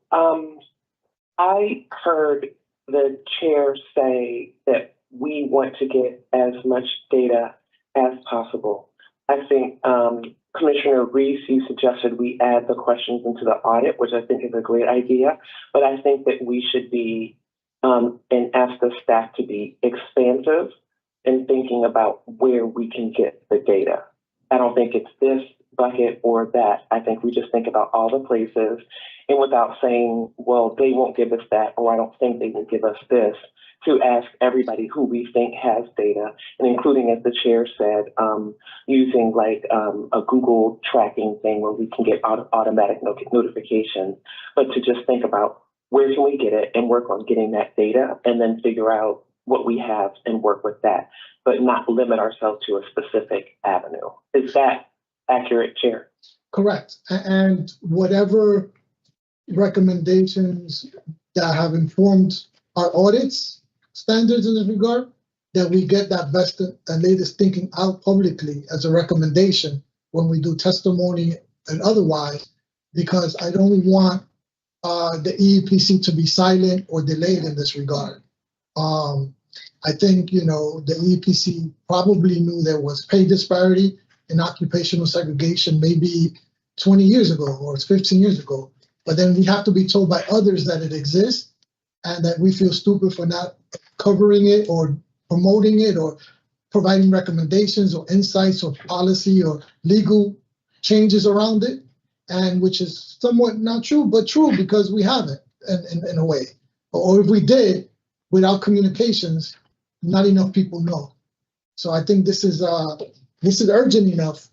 I heard the chair say that we want to get as much data as possible. I think Commissioner Reese, you suggested we add the questions into the audit, which I think is a great idea, but I think that we should be and ask the staff to be expansive in thinking about where we can get the data. I don't think it's this bucket or that. I think we just think about all the places and without saying, well, they won't give us that, or I don't think they will give us this, to ask everybody who we think has data, and including, as the chair said, using like a Google tracking thing where we can get automatic notifications, but to just think about where can we get it and work on getting that data, and then figure out what we have and work with that, but not limit ourselves to a specific avenue. Is that accurate, Chair? Correct. And whatever recommendations that have informed our audits standards in this regard, that we get that best and latest thinking out publicly as a recommendation when we do testimony and otherwise, because I don't want the EEPC to be silent or delayed in this regard. I think, the EEPC probably knew there was pay disparity in occupational segregation maybe 20 years ago or 15 years ago, but then we have to be told by others that it exists and that we feel stupid for not covering it or promoting it or providing recommendations or insights or policy or legal changes around it, and which is somewhat not true, but true because we haven't in a way. Or if we did, without communications, not enough people know. So I think this is urgent enough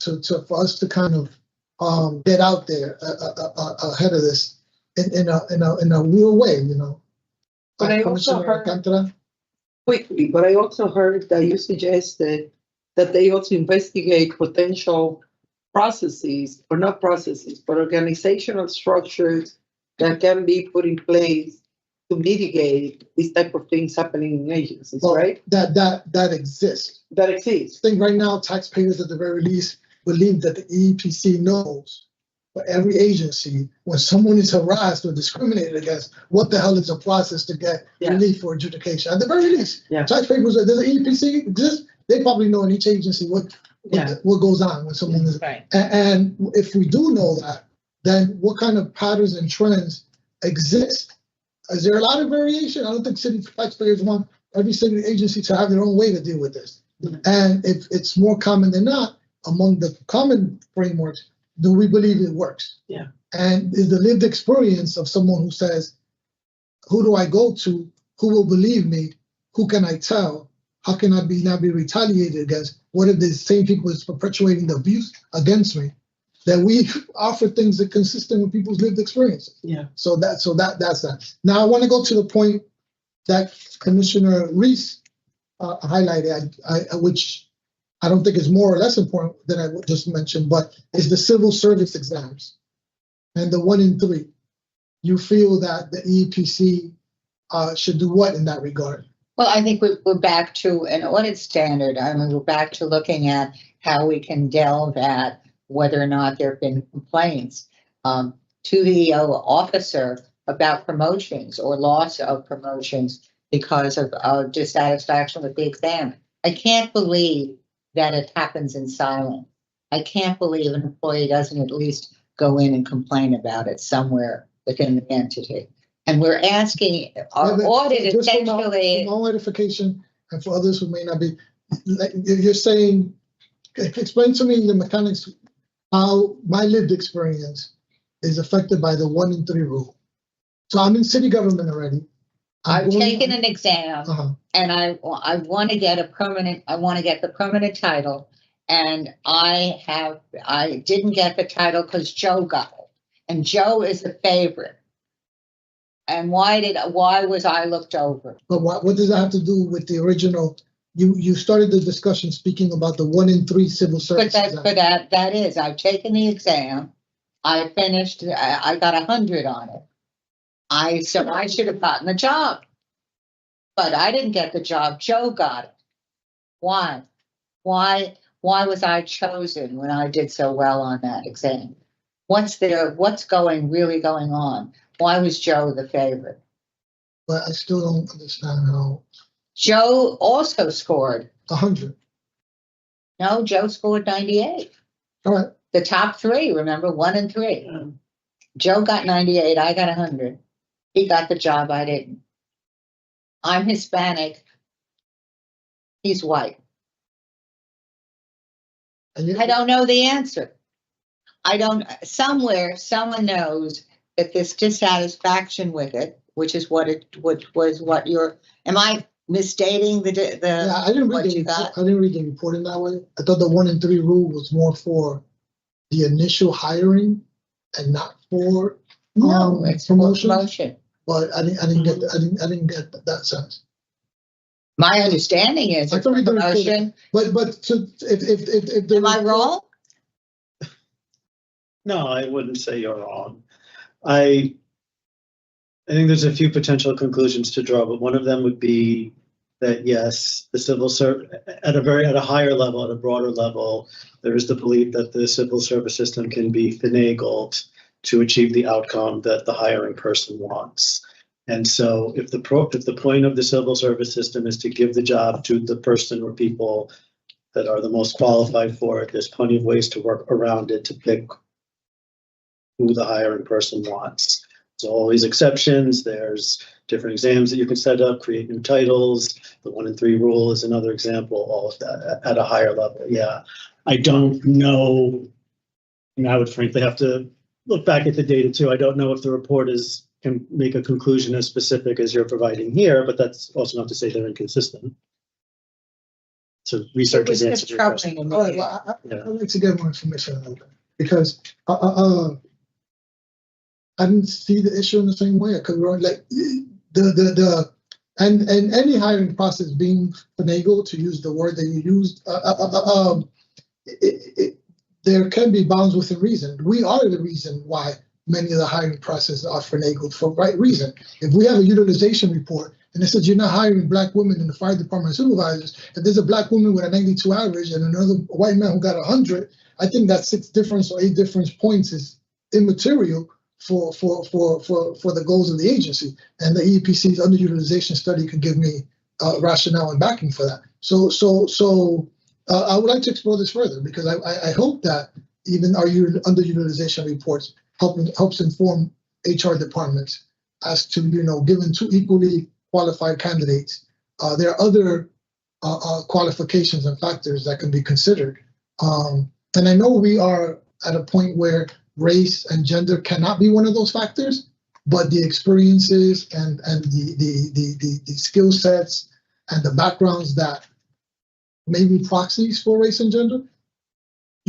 for us to kind of get out there ahead of this in a real way, But I also heard, quickly, but I also heard that you suggested that they also investigate potential processes, or not processes, but organizational structures that can be put in place to mitigate these type of things happening in agencies, right? That exists. That exists. I think right now taxpayers at the very least believe that the EEPC knows for every agency when someone is harassed or discriminated against, what the hell is the process to get relief for adjudication? At the very least, taxpayers, does the EEPC exist? They probably know in each agency what goes on when someone is. Right. And if we do know that, then what kind of patterns and trends exist? Is there a lot of variation? I don't think city taxpayers want every city agency to have their own way to deal with this. And if it's more common than not, among the common frameworks, do we believe it works? Yeah. And is the lived experience of someone who says, who do I go to? Who will believe me? Who can I tell? How can I not be retaliated against? What if the same people is perpetuating the abuse against me? That we offer things that are consistent with people's lived experiences. Yeah. So that's that. Now I want to go to the point that Commissioner Reese highlighted, which I don't think is more or less important than I just mentioned, but is the civil service exams and the 1 in 3. You feel that the EEPC should do what in that regard? Well, I think we're back to an audit standard. I mean, we're back to looking at how we can delve at whether or not there have been complaints to the officer about promotions or loss of promotions because of dissatisfaction with the exam. I can't believe that it happens in silence. I can't believe an employee doesn't at least go in and complain about it somewhere within the entity. And we're asking our audit essentially. For my edification, and for others who may not be, you're saying, explain to me the mechanics, how my lived experience is affected by the 1 in 3 rule. So I'm in city government already. I've taken an exam and I want to get the permanent title. And I didn't get the title because Joe got it. And Joe is a favorite. And why was I looked over? But what does that have to do with the original? You started the discussion speaking about the 1 in 3 civil service. But that is, I've taken the exam. I finished, I got 100 on it. I should have gotten the job, but I didn't get the job. Joe got it. Why? Why was I chosen when I did so well on that exam? What's really going on? Why was Joe the favorite? But I still don't understand how. Joe also scored 100. No, Joe scored 98. All right. The top 3, remember, 1 and 3. Joe got 98, I got 100. He got the job, I didn't. I'm Hispanic. He's white. I don't know the answer. Somewhere, someone knows if there's dissatisfaction with it, which is what it, which was what you're, am I misstating Yeah, I didn't what read you the, got? I didn't read the report in that way. I thought the 1 in 3 rule was more for the initial hiring and not for No, it's promotion. promotion. But I didn't get, I didn't get that sense. My understanding is I it's thought we did report it. promotion. But so if the Am I wrong? No, I wouldn't say you're wrong. I think there's a few potential conclusions to draw, but one of them would be that yes, the civil service at a higher level, at a broader level, there is the belief that the civil service system can be finagled to achieve the outcome that the hiring person wants. And so if the point of the civil service system is to give the job to the person or people that are the most qualified for it, there's plenty of ways to work around it to pick who the hiring person wants. There's always exceptions. There's different exams that you can set up, create new titles. The 1 in 3 rule is another example, all of that at a higher level. Yeah, I don't know. And I would frankly have to look back at the data too. I don't know if the report can make a conclusion as specific as you're providing here, but that's also not to say they're inconsistent. So research It was is just answering your question. troubling. All right, well, Yeah. I'd like to get more information on that because I didn't see the issue in the same way. Because we're like and any hiring process being finagled, to use the word that you used, there can be bounds within reason. We are the reason why many of the hiring processes are finagled for right reason. If we have a utilization report and it says you're not hiring Black women in the fire department supervisors, if there's a Black woman with a 92 average and another white man who got 100, I think that 6 difference or 8 difference points is immaterial for the goals of the agency. And the EEPC's underutilization study could give me rationale and backing for that. So I would like to explore this further because I hope that even our underutilization reports helps inform HR departments as to, given 2 equally qualified candidates, there are other qualifications and factors that can be considered. And I know we are at a point where race and gender cannot be one of those factors, but the experiences and the skill sets and the backgrounds that may be proxies for race and gender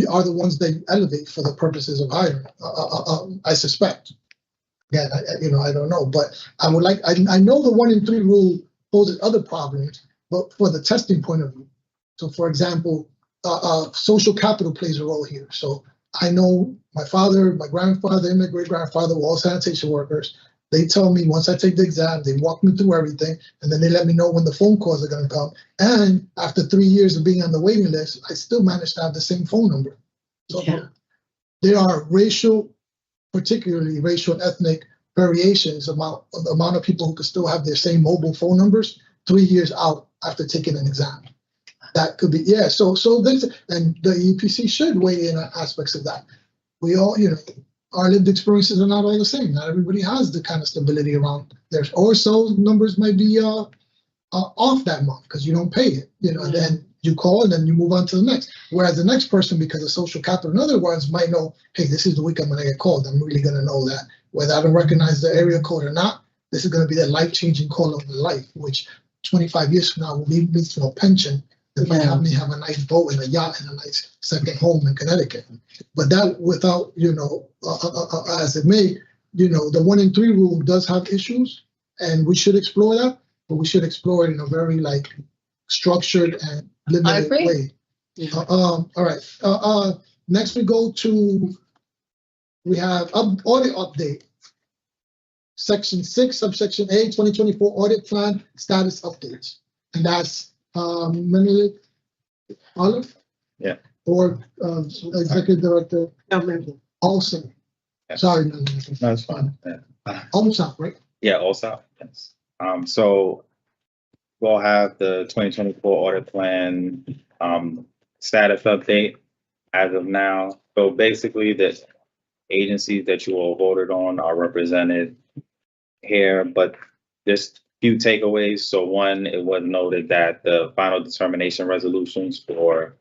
are the ones that you elevate for the purposes of hiring. I suspect. Again, I don't know, but I would like. I know the 1 in 3 rule poses other problems, but for the testing point of view. So, for example, social capital plays a role here. So I know my father, my grandfather, and my great grandfather were all sanitation workers. They tell me once I take the exam, they walk me through everything, and then they let me know when the phone calls are going to come. And after 3 years of being on the waiting list, I still managed to have the same phone number. So there are particularly racial and ethnic variations about the amount of people who could still have their same mobile phone numbers 3 years out after taking an exam. That could be, yeah. So this, and the EEPC should weigh in on aspects of that. We all, our lived experiences are not all the same. Not everybody has the kind of stability around there. Or so numbers might be off that month because you don't pay it, and then you call and then you move on to the next. Whereas the next person, because of social capital and other ones, might know, hey, this is the week I'm going to get called. I'm really going to know that. Whether I don't recognize the area code or not, this is going to be that life-changing call of my life, which 25 years from now will leave me to a pension that might have me have a nice boat and a yacht and a nice second home in Connecticut. But that without, as it may, the 1 in 3 rule does have issues and we should explore that, but we should explore it in a very structured and limited way. All right. Next we have audit update. Section 6, subsection A, 2024 audit plan status updates. And that's Olive? Yeah. Or Executive Director Olson. Yes. Sorry. No, it's fine. Yeah. Olson, right? Yeah, also, yes. So we'll have the 2024 audit plan status update as of now. So basically, the agencies that you all voted on are represented here, but just few takeaways. So one, it was noted that the final determination resolutions for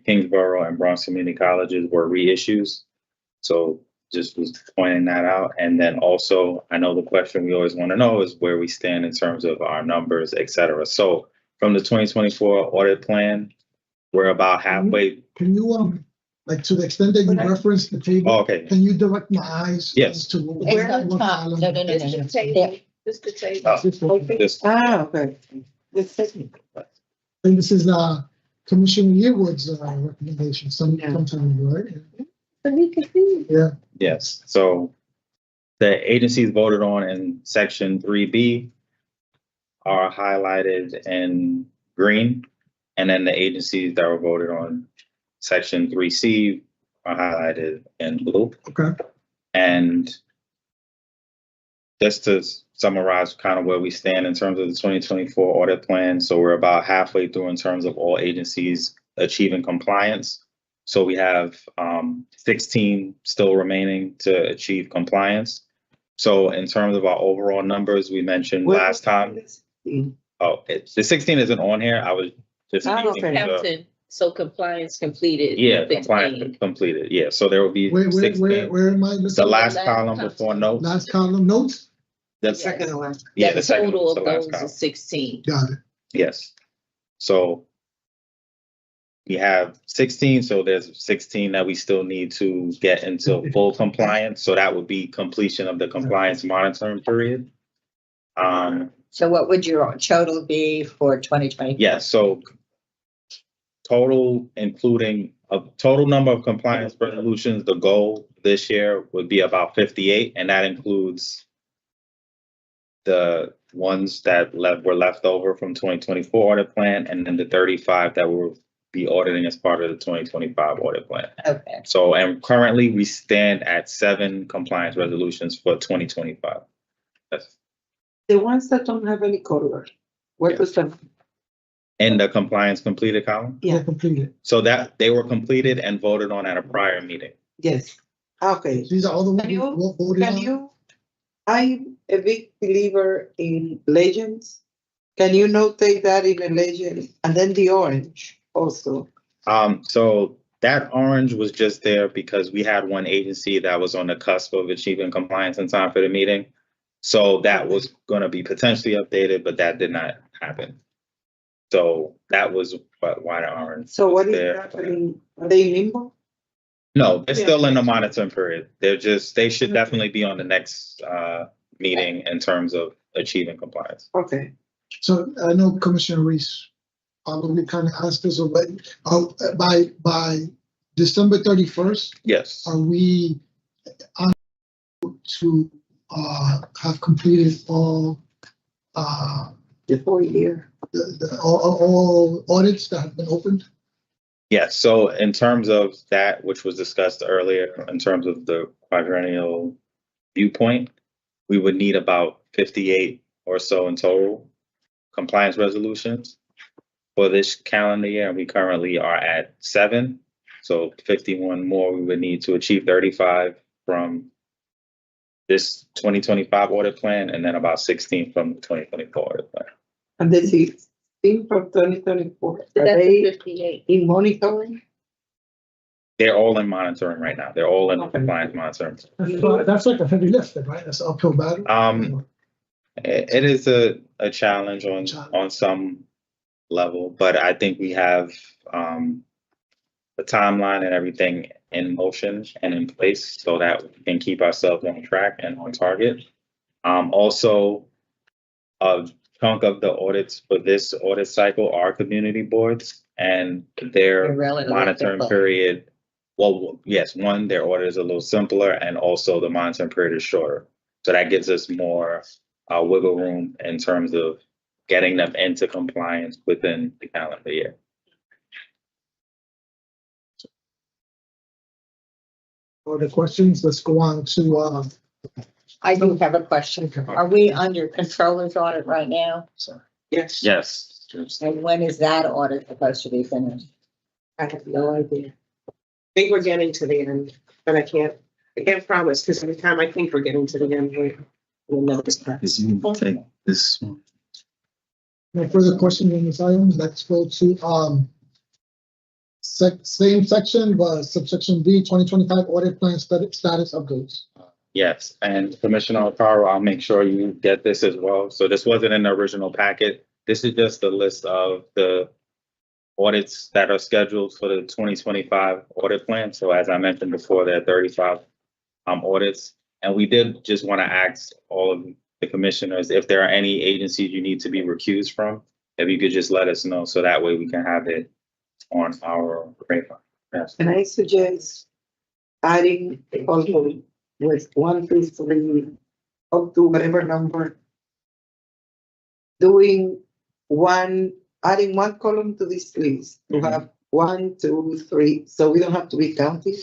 Kingsborough and Bronx Community Colleges were reissues. So just was pointing that out. And then also, I know the question we always want to know is where we stand in terms of our numbers, et cetera. So from the 2024 audit plan, we're about halfway. Can you, like, to the extent that you reference the table, Oh, okay. can you direct my eyes? Yes. To Where at the top? No, no, no, no, no. There. This the table. This- Okay. This is- And this is Commissioner Yearwood's recommendation, sometime, right? So we could see. Yeah. Yes, so the agencies voted on in section 3B are highlighted in green. And then the agencies that were voted on section 3C are highlighted in blue. Okay. And just to summarize kind of where we stand in terms of the 2024 audit plan. So we're about halfway through in terms of all agencies achieving compliance. So we have 16 still remaining to achieve compliance. So in terms of our overall numbers, we mentioned Where last time. Oh, the 16 isn't on here. I was just. okay. Counting, so compliance completed. Yeah, 15. compliance completed. Yeah, so there will be Where sixteen. am I? The last column before notes. Last column, notes? That's Second to last. yeah, The the second total was of the last those column. is 16. Got it. Yes. So we have 16, so there's 16 that we still need to get into full compliance. So that would be completion of the compliance monitoring period. So what would your total be for 2020? Yeah, so total, including a total number of compliance resolutions, the goal this year would be about 58, and that includes the ones that were left over from 2024 audit plan, and then the 35 that will be auditing as part of the 2025 audit plan. Okay. So, and currently we stand at 7 compliance resolutions for 2025. That's The ones that don't have any color, what was that? in the compliance completed column. Yeah. They're completed. So that they were completed and voted on at a prior meeting. Yes. Okay. These are all the ones Can we you, voted can on? you, I'm a big believer in legends. Can you notate that in a legend? And then the orange also. So that orange was just there because we had one agency that was on the cusp of achieving compliance in time for the meeting. So that was gonna be potentially updated, but that did not happen. So that was why the orange. So what is there. happening? Are they in limbo? No, they're still in the monitoring period. They should definitely be on the next meeting in terms of achieving compliance. Okay. So I know Commissioner Reese probably kind of asked us already, by December 31st, Yes. are we on to have completed all The whole year. all audits that have been opened? Yes, so in terms of that, which was discussed earlier, in terms of the quadrennial viewpoint, we would need about 58 or so in total compliance resolutions for this calendar year. And we currently are at 7. So 51 more we would need to achieve 35 from this 2025 audit plan, and then about 16 from the 2024 audit plan. And the 16 from 2024. Are That's they 58. in monitoring? They're all in monitoring right now. They're all in Okay. compliance monitoring. That's like a heavy lift, right? That's an uphill battle. It is a challenge on some level, but I think we have the timeline and everything in motion and in place so that we can keep ourselves on track and on target. Also, a chunk of the audits for this audit cycle are community boards, and their They're relatively monitoring simple. period. Well, yes, one, their audit is a little simpler, and also the monitoring period is shorter. So that gives us more wiggle room in terms of getting them into compliance within the calendar year. Other questions? Let's go on to, I do have a question. Are we under controller's audit right now? Yes. Yes. And when is that audit supposed to be finished? I have no idea. I think we're getting to the end, but I can't promise, because every time I think we're getting to the end, we'll know this part. This one. no further questions on this item. Let's go to, Same section, but subsection D, 2025 audit plan status updates. Yes, and Commissioner Alfaro, I'll make sure you get this as well. So this wasn't in the original packet. This is just a list of the audits that are scheduled for the 2025 audit plan. So as I mentioned before, there are 35 audits. And we did just want to ask all of the commissioners if there are any agencies you need to be recused from, if you could just let us know so that way we can have it on our radar. Yes. And I suggest adding a column with 1 through 3 up to whatever number. Adding one column to this list to have 1, 2, 3, so we don't have to be counting.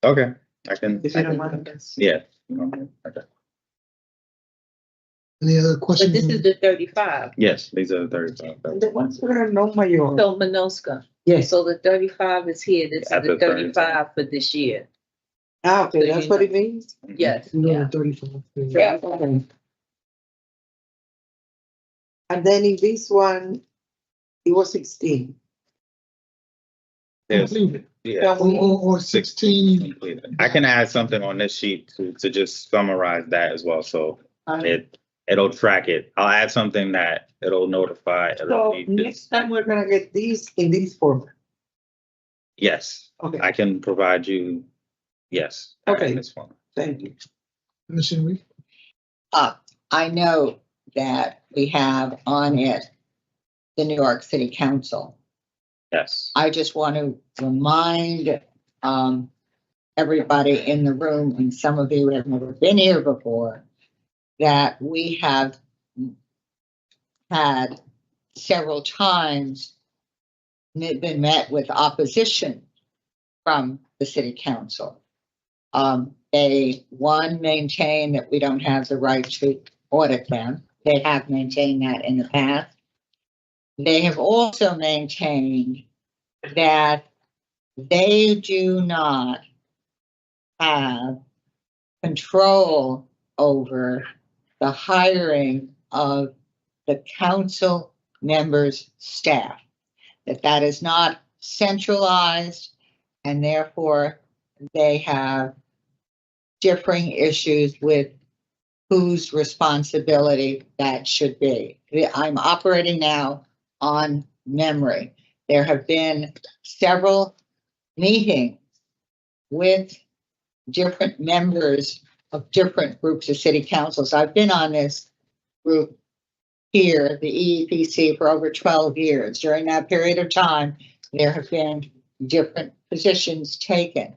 Okay, I can. If you don't mind. Yeah. Okay. Any other But questions? this is the 35. Yes, these are the 35. And the ones that are no mayor. So Minoska. Yes. So the 35 is here. This is At the the 35. 35 for this year. Okay, So that's you what know. it means? Yes. No, Yeah. 35. Yeah. Okay. And then in this one, it was 16. Yes. Completed. Yeah. Or 16. Completed. I can add something on this sheet to just summarize that as well. So it'll track it. I'll add something that it'll notify. So next time we're gonna get these in this format. Yes, Okay, I can provide you. Yes. Okay. in this form. thank you. Commissioner Reed? I know that we have on it the New York City Council. Yes. I just want to remind everybody in the room, and some of you have never been here before, that we have had several times been met with opposition from the city council. They maintain that we don't have the right to audit them. They have maintained that in the past. They have also maintained that they do not have control over the hiring of the council members' staff, that is not centralized, and therefore they have differing issues with whose responsibility that should be. I'm operating now on memory. There have been several meetings with different members of different groups of city councils. I've been on this group here, the EEPC, for over 12 years. During that period of time, there have been different positions taken.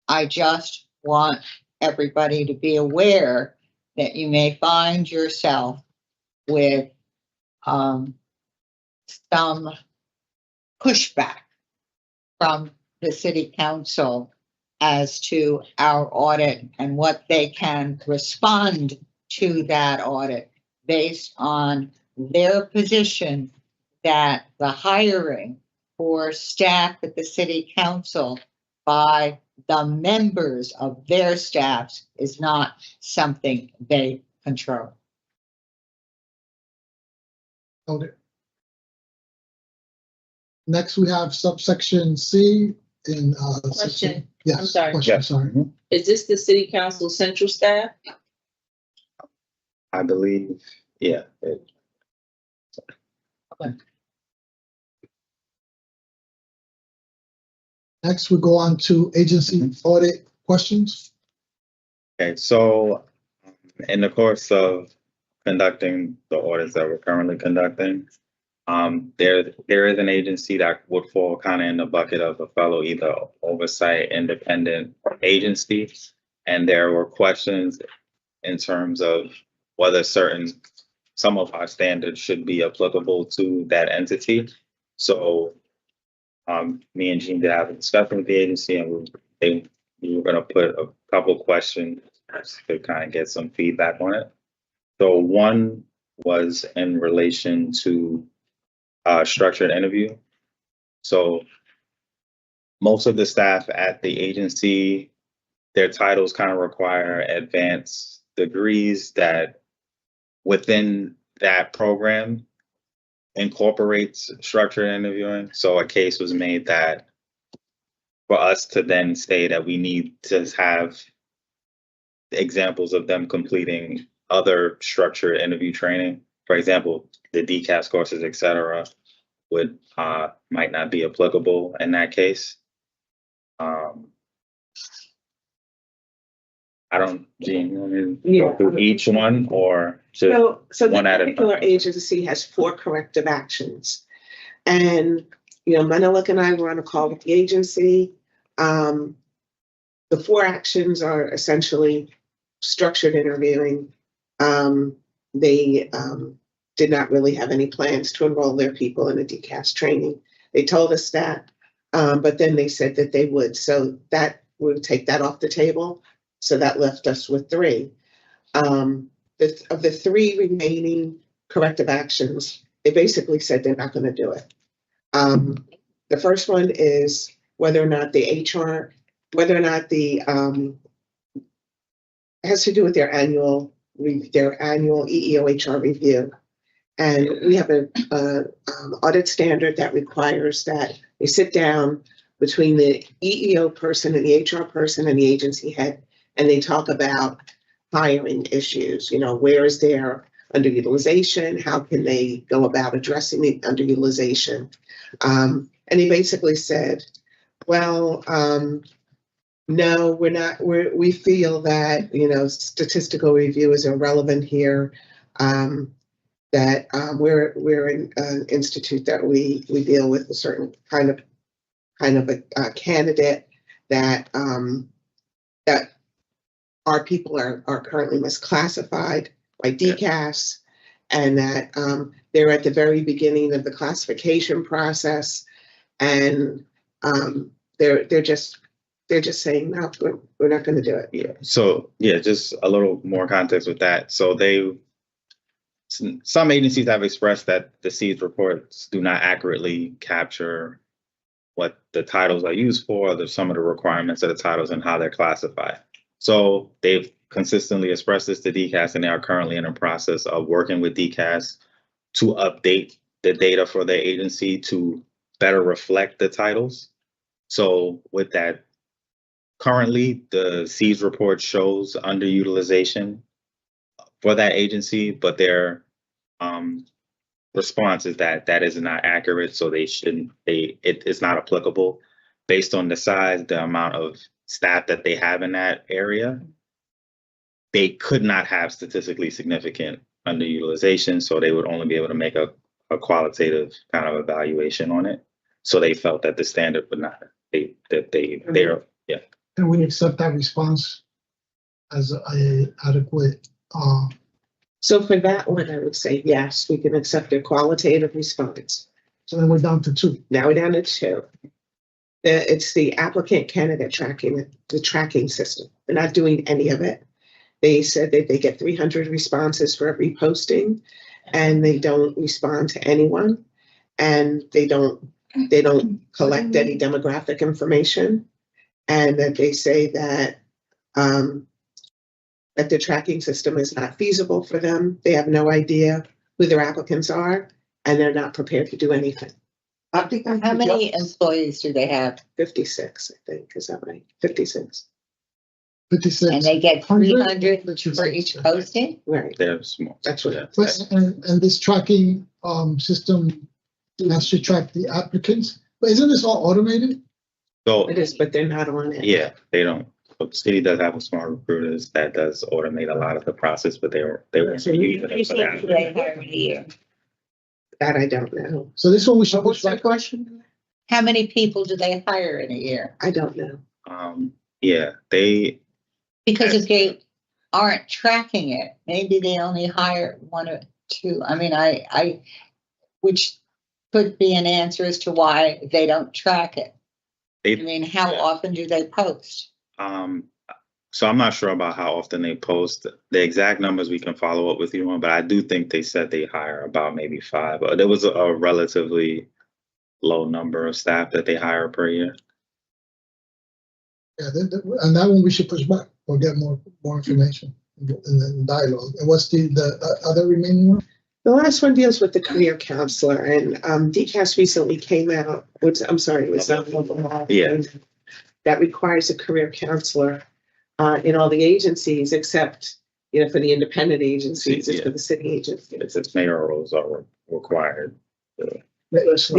I just want everybody to be aware that you may find yourself with some pushback from the city council as to our audit and what they can respond to that audit based on their position that the hiring for staff at the city council by the members of their staffs is not something they control. Noted. Next, we have subsection C in Question. Yes, I'm sorry. question, Yeah. sorry. Is this the city council central staff? I believe, yeah. Next, we go on to agency audit questions. Okay, so in the course of conducting the audits that we're currently conducting, there is an agency that would fall kind of in the bucket of a fellow either oversight independent agency. And there were questions in terms of whether some of our standards should be applicable to that entity. So me and Jean did have a discussion with the agency, and we were going to put a couple questions to kind of get some feedback on it. So one was in relation to structured interview. So most of the staff at the agency, their titles kind of require advanced degrees that within that program incorporates structured interviewing. So a case was made that for us to then say that we need to have examples of them completing other structured interview training. For example, the DCAS courses, et cetera, would might not be applicable in that case. I don't, Jean, you want me to go through each one or just So one this at a particular time? agency has 4 corrective actions. And, you know, Manelik and I were on a call with the agency. The 4 actions are essentially structured interviewing. They did not really have any plans to enroll their people in a DCAS training. They told us that, but then they said that they would. So that would take that off the table. So that left us with 3. Of the 3 remaining corrective actions, they basically said they're not going to do it. The first one is whether or not the HR, whether or not the has to do with their annual EEOHR review. And we have an audit standard that requires that they sit down between the EEO person and the HR person and the agency head, and they talk about hiring issues. You know, where is their underutilization? How can they go about addressing the underutilization? And he basically said, well, no, we're not. We feel that, you know, statistical review is irrelevant here. That we're an institute that we deal with a certain kind of a candidate that that our people are currently misclassified by DCAS, and that they're at the very beginning of the classification process, and they're just saying, no, we're not going to do it. Yeah. So yeah, just a little more context with that. So some agencies have expressed that the SEEDS reports do not accurately capture what the titles are used for, some of the requirements of the titles and how they're classified. So they've consistently expressed this to DCAS, and they are currently in a process of working with DCAS to update the data for their agency to better reflect the titles. So with that, currently the SEEDS report shows underutilization for that agency, but their response is that that is not accurate. So they shouldn't, it's not applicable based on the size, the amount of staff that they have in that area. They could not have statistically significant underutilization, so they would only be able to make a qualitative kind of evaluation on it. So they felt that the standard would not, they're, yeah. Can we accept that response as a adequate? So for that one, I would say, yes, we can accept their qualitative response. So then we're down to 2. Now we're down to 2. It's the applicant candidate tracking, the tracking system. They're not doing any of it. They said that they get 300 responses for every posting, and they don't respond to anyone, and they don't collect any demographic information, and that they say that that the tracking system is not feasible for them. They have no idea who their applicants are, and they're not prepared to do anything. How many employees do they have? 56, I think, is that right? 56, 56. And they get 300 for each posting? right? They're small. That's what. Yeah. And this tracking system has to track the applicants. But isn't this all automated? So It is, but they're not on it. yeah, they don't. But City does have a smart recruiters that does automate a lot of the process, but they won't use it for that. They hire a year. That I don't know. So this one we should What's push the back. question? How many people do they hire in a year? I don't know. Yeah, they, Because if they aren't tracking it, maybe they only hire 1 or 2. I mean, I which could be an answer as to why they don't track it. I mean, how often do they post? so I'm not sure about how often they post. The exact numbers we can follow up with you on, but I do think they said they hire about maybe 5. There was a relatively low number of staff that they hire per year. Yeah, and that one we should push back or get more information in the dialogue. And what's the other remaining one? The last one deals with the career counselor, and DCAS recently came out with, I'm sorry, it was Yeah. that requires a career counselor in all the agencies except, for the independent agencies, it's for the city agencies. It's mayorals are required. Mayors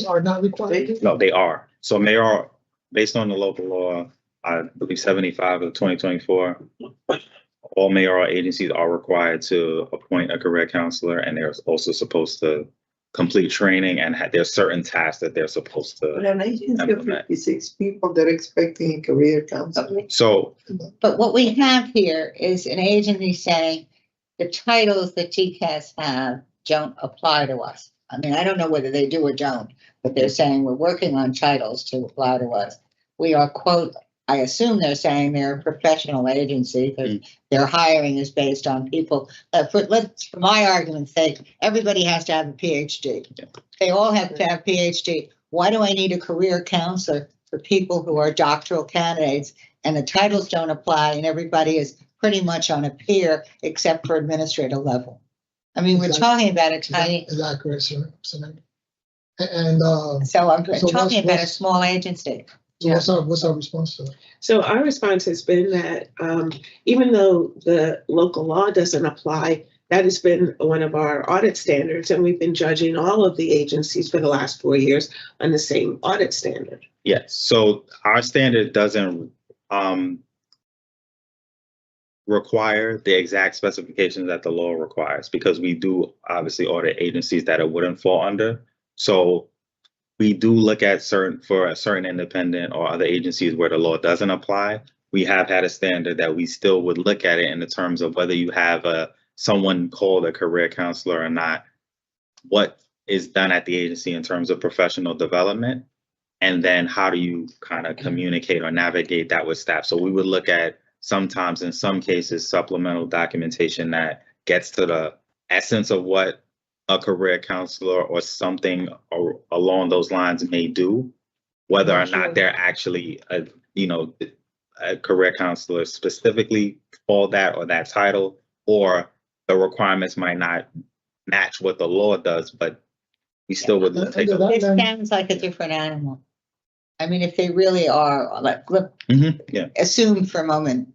are not required. No, they are. So mayor, based on the local law, I believe 75 of 2024, all mayoral agencies are required to appoint a career counselor, and they're also supposed to complete training, and there's certain tasks that they're supposed But to an agency of implement. 56 people, they're expecting a career counselor. So But what we have here is an agency saying the titles that TCAS have don't apply to us. I mean, I don't know whether they do or don't, but they're saying we're working on titles to apply to us. We are, quote, I assume they're saying they're a professional agency because their hiring is based on people. For my argument's sake, everybody has to have a PhD. They all have to have PhD. Why do I need a career counselor for people who are doctoral candidates and the titles don't apply and everybody is pretty much on a peer except for administrative level? I mean, we're talking about a tiny. Is that correct, sir? And So I'm so talking about a what's- small agency. so what's our response to that? So our response has been that even though the local law doesn't apply, that has been one of our audit standards, and we've been judging all of the agencies for the last 4 years on the same audit standard. yes, so our standard doesn't require the exact specifications that the law requires, because we do obviously audit agencies that it wouldn't fall under. So we do look at for a certain independent or other agencies where the law doesn't apply. We have had a standard that we still would look at it in the terms of whether you have someone called a career counselor or not, what is done at the agency in terms of professional development, and then how do you kind of communicate or navigate that with staff. So we would look at sometimes, in some cases, supplemental documentation that gets to the essence of what a career counselor or something along those lines may do, whether or not they're actually a career counselor specifically for that or that title, or the requirements might not match what the law does, but we still would take a look. This sounds like a different animal. I mean, if they really are, assume for a moment,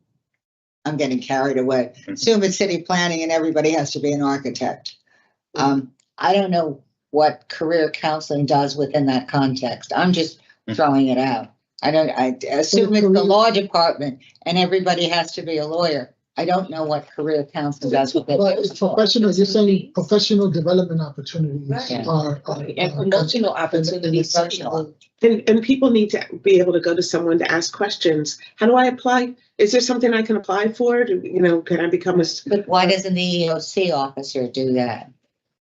I'm getting carried away. Assume it's city planning and everybody has to be an architect. I don't know what career counseling does within that context. I'm just throwing it out. I assume it's the law department and everybody has to be a lawyer. I don't know what career counseling does with it. But it's professional, you're saying professional development opportunities Right. are. And promotional opportunities. And people need to be able to go to someone to ask questions. How do I apply? Is there something I can apply for? Can I become a? But why doesn't the EOC officer do that?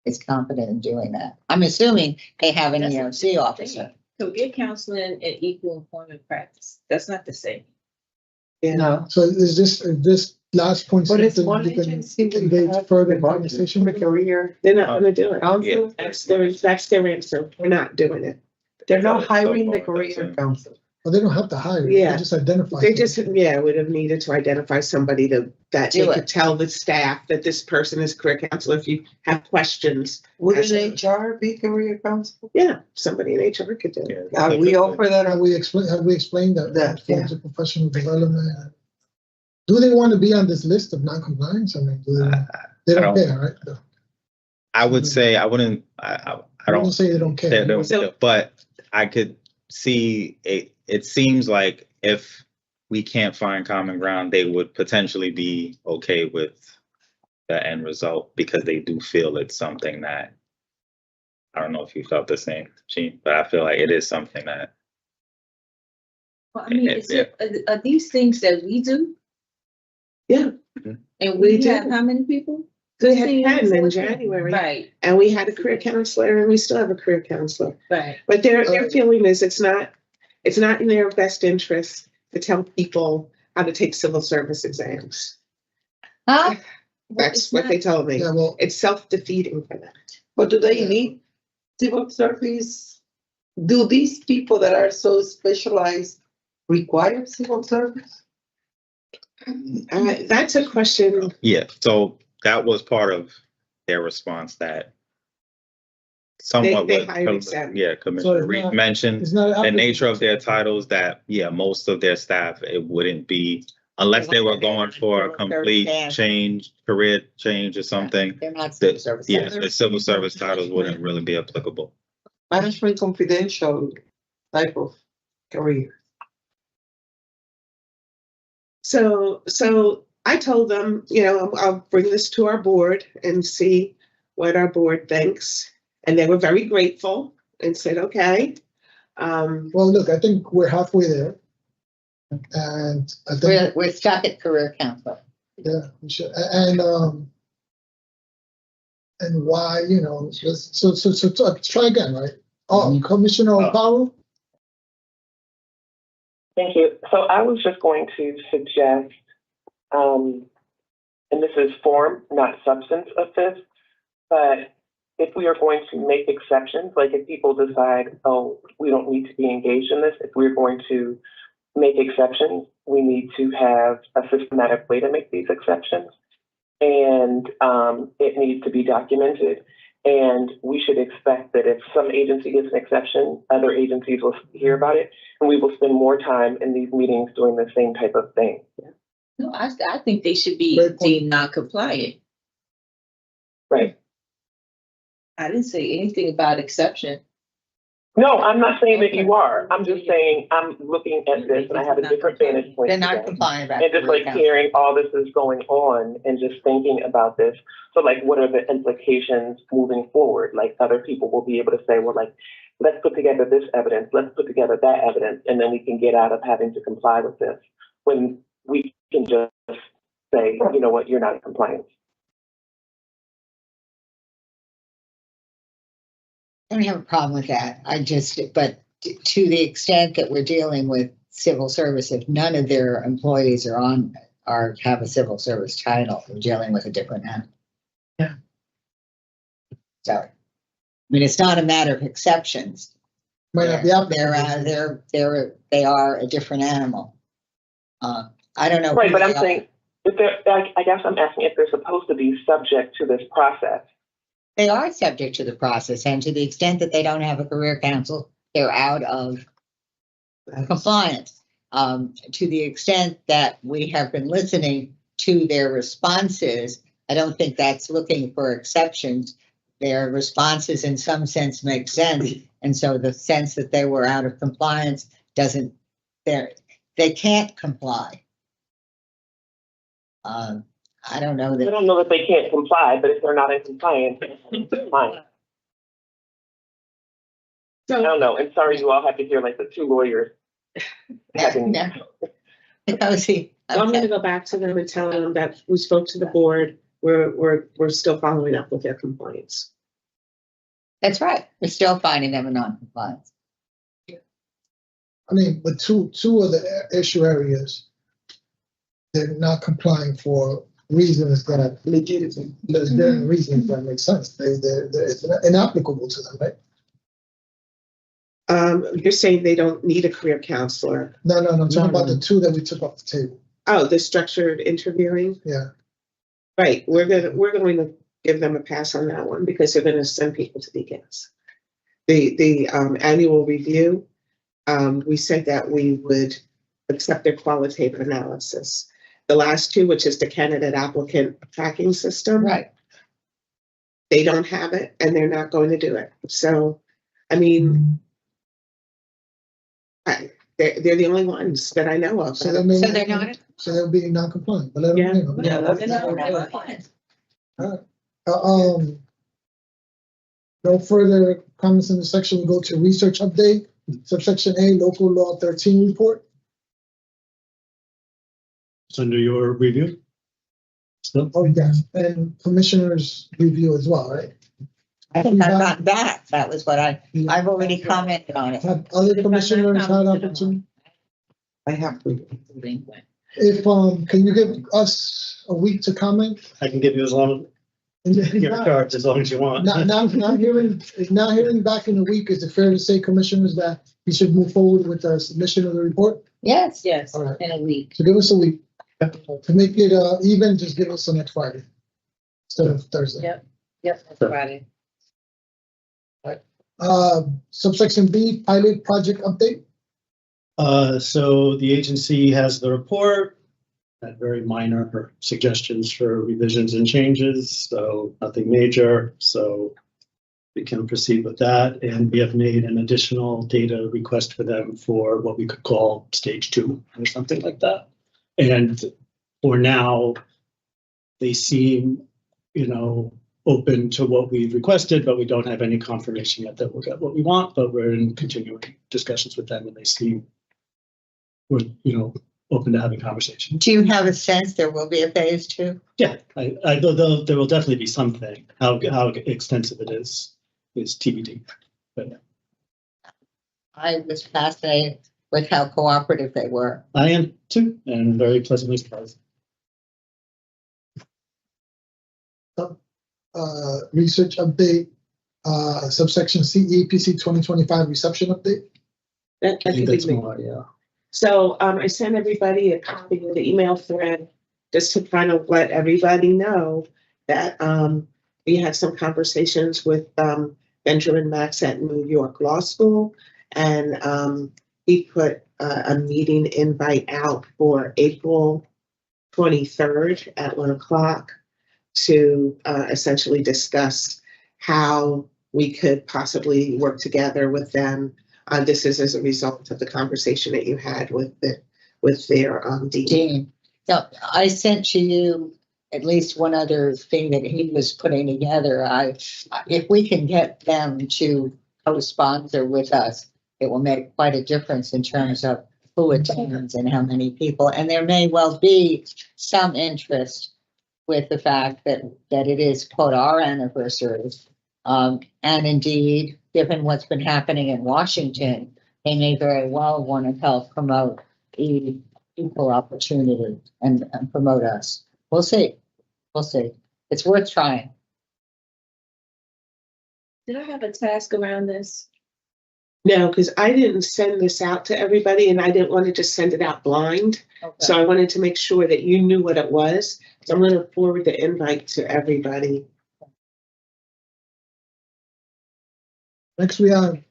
Is competent in doing that? I'm assuming they have an EOC officer. Career counseling and equal employment practice. That's not the same. No. So is this last point? But it's something one you can agency that engage have further the conversation for with? career They're not going to do it. counselor. That's their answer. We're not doing it. They're not hiring the career counselor. Well, they don't have to hire. Yeah. They just identify. They just, would have needed to identify somebody that they Do it. could tell the staff that this person is career counselor if you have questions. Would an HR be career counselor? Yeah, somebody in HR could do it. We offer that. Have we explained that That, forms of professional development? Do they want to be on this list of non-compliance? I mean, they don't care, right? I would say I wouldn't. I don't say they don't care. but I could see it. It seems like if we can't find common ground, they would potentially be okay with the end result because they do feel it's something that, I don't know if you felt the same, Gene, but I feel like it is something that. Well, I mean, are these things that we do? Yeah. And We we do. have how many people? We had 10 in January. Right, And we had a career counselor and we still have a career counselor. right. But their feeling is it's not in their best interest to tell people how to take civil service exams. Huh? That's what they told me. Yeah, well, It's self-defeating for them. But do they need civil service? Do these people that are so specialized require civil service? That's a question. Yeah, so that was part of their response, that somewhat They what, hire exempt. yeah, Commissioner Reed not- mentioned. It's not. The applicable. nature of their titles that, yeah, most of their staff, it wouldn't be, unless they were going for a complete change, career change or something. They're not civil That, service. yeah, the civil service titles wouldn't really be applicable. Management confidential type of career. So I told them, I'll bring this to our board and see what our board thinks. And they were very grateful and said, okay. Well, look, I think we're halfway there. And I think, We're stuck at career counselor. yeah, we should, and why, so try again, right? Oh, Commissioner O'Connell? Thank you. So I was just going to suggest, and this is form, not substance of this, but if we are going to make exceptions, like if people decide, oh, we don't need to be engaged in this, if we're going to make exceptions, we need to have a systematic way to make these exceptions. And it needs to be documented. And we should expect that if some agency gets an exception, other agencies will hear about it, and we will spend more time in these meetings doing the same type of thing. No, I think they should be Great point. deemed non-compliant. Right. I didn't say anything about exception. No, I'm not saying that you are. I'm just saying I'm looking at this and I have a different vantage point. They're not today. compliant about. And just career like counselor. hearing all this is going on and just thinking about this. So like, what are the implications moving forward? Like other people will be able to say, well, like, let's put together this evidence, let's put together that evidence, and then we can get out of having to comply with this. When we can just say, you know what, you're not in compliance. I don't have a problem with that. But to the extent that we're dealing with civil service, if none of their employees have a civil service title, we're dealing with a different animal. Yeah. So, I mean, it's not a matter of exceptions. Might not be applicable. They are a different animal. I don't know. Right, who but I'm they are. saying, if I guess I'm asking if they're supposed to be subject to this process. They are subject to the process, and to the extent that they don't have a career counsel, they're out of compliance. To the extent that we have been listening to their responses, I don't think that's looking for exceptions. Their responses in some sense make sense, and so the sense that they were out of compliance doesn't, they can't comply. I don't know I that. don't know that they can't comply, but if they're not in compliance, it's fine. I don't know. And sorry, you all have to hear like the two lawyers. having- No. See, I'm gonna go back to them and tell them that we spoke to the board. We're still following up with their compliance. that's right. We're still finding them in non-compliance. I mean, but two of the issue areas, they're not complying for reasons that Legitimate. there's different reasons that make sense. It's inapplicable to them, right? You're saying they don't need a career counselor. No, I'm talking about No. the two that we took off the table. Oh, the structured interviewing? Yeah. Right, we're going to give them a pass on that one because they're gonna send people to begins. The annual review, we said that we would accept their qualitative analysis. The last two, which is the candidate applicant tracking system. Right. They don't have it and they're not going to do it. So, I mean, they're the only ones that I know of. So they may. So they're not. So they'll be non-compliant, but let them, you know. Yeah, that's No further comments in the section. We go to research update, subsection A, local law 13 report. It's under your review. Still, Oh, yes, and commissioners review as well, right? I think I've gotten back. That was what I've already commented on it. Have other commissioners had opportunity? I have to. If, can you give us a week to comment? I can give you as long, your cards as long as you want. Not hearing back in a week, is it fair to say, commissioners, that we should move forward with the submission of the report? Yes. Yes, All right. in a week. So give us a week. To make it even, just give us the next Friday instead of Thursday. Yep, that's Friday. Subsection B, pilot project update. So the agency has the report, had very minor suggestions for revisions and changes, so nothing major, so we can proceed with that. And we have made an additional data request for them for what we could call stage 2 or something like that. And for now, they seem, open to what we've requested, but we don't have any confirmation yet that we'll get what we want, but we're in continuing discussions with them and they seem we're, open to having conversation. Do you have a sense there will be a phase 2? Yeah, there will definitely be something. How extensive it is TBD. But I was fascinated with how cooperative they were. I am too, and very pleasantly surprised. Research update, subsection C, EEPC 2025 reception update. That I can think be that's me. more, yeah. So I sent everybody a copy of the email thread just to kind of let everybody know that we had some conversations with Benjamin Max at New York Law School, and he put a meeting invite out for April 23rd at 1:00 to essentially discuss how we could possibly work together with them. This is as a result of the conversation that you had with their dean. Dean, so I sent to you at least one other thing that he was putting together. If we can get them to co-sponsor with us, it will make quite a difference in terms of who attends and how many people. And there may well be some interest with the fact that it is, quote, our anniversary. And indeed, given what's been happening in Washington, they may very well want to help promote equal opportunity and promote us. We'll see. We'll see. It's worth trying. Did I have a task around this? No, because I didn't send this out to everybody and I didn't want to just send it out blind. Okay. So I wanted to make sure that you knew what it was. So I'm going to forward the invite to everybody. Next, we have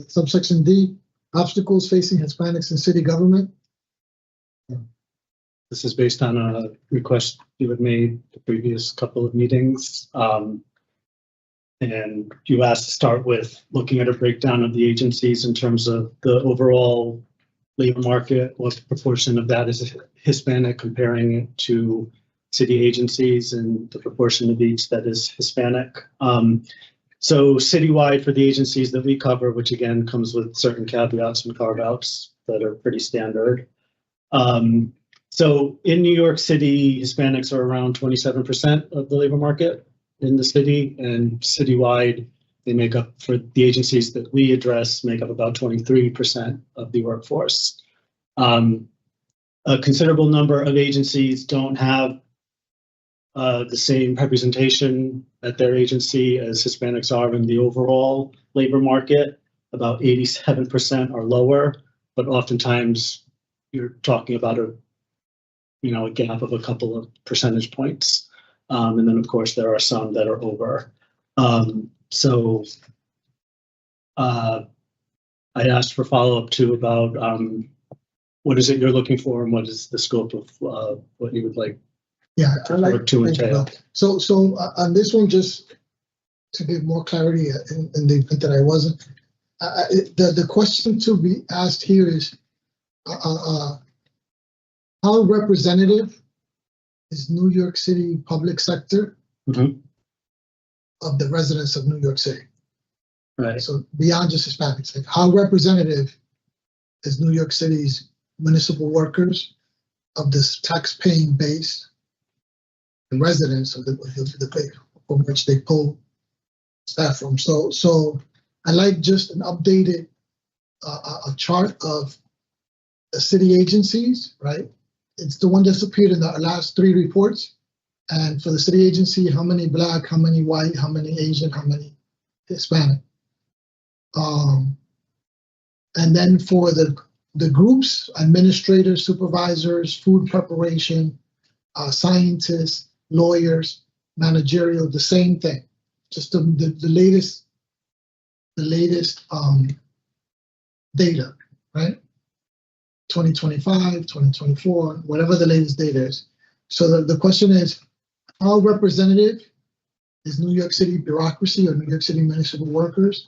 subsection D, obstacles facing Hispanics in city government. This is based on a request you had made the previous couple of meetings. And you asked to start with looking at a breakdown of the agencies in terms of the overall labor market, what proportion of that is Hispanic, comparing it to city agencies and the proportion of each that is Hispanic. So citywide for the agencies that we cover, which again comes with certain caveats and carve-outs that are pretty standard. So in New York City, Hispanics are around 27% of the labor market in the city, and citywide, they make up, for the agencies that we address, make up about 23% of the workforce. A considerable number of agencies don't have the same representation at their agency as Hispanics are in the overall labor market. About 87% are lower, but oftentimes you're talking about a gap of a couple of percentage points. And then of course there are some that are over. So I asked for follow-up too about what is it you're looking for and what is the scope of what you would like. Yeah, I like to entail. So on this one, just to give more clarity in the event that I wasn't, the question to be asked here is how representative is New York City public sector of the residents of New York City? Right. So beyond just Hispanics, like how representative is New York City's municipal workers of this tax-paying base? The residents of the base from which they pull staff from. So I like just an updated a chart of the city agencies, right? It's the one that's appeared in the last 3 reports. And for the city agency, how many Black, how many white, how many Asian, how many Hispanic. And then for the groups, administrators, supervisors, food preparation, scientists, lawyers, managerial, the same thing. Just the latest the latest data, right? 2025, 2024, whatever the latest data is. So the question is, how representative is New York City bureaucracy or New York City municipal workers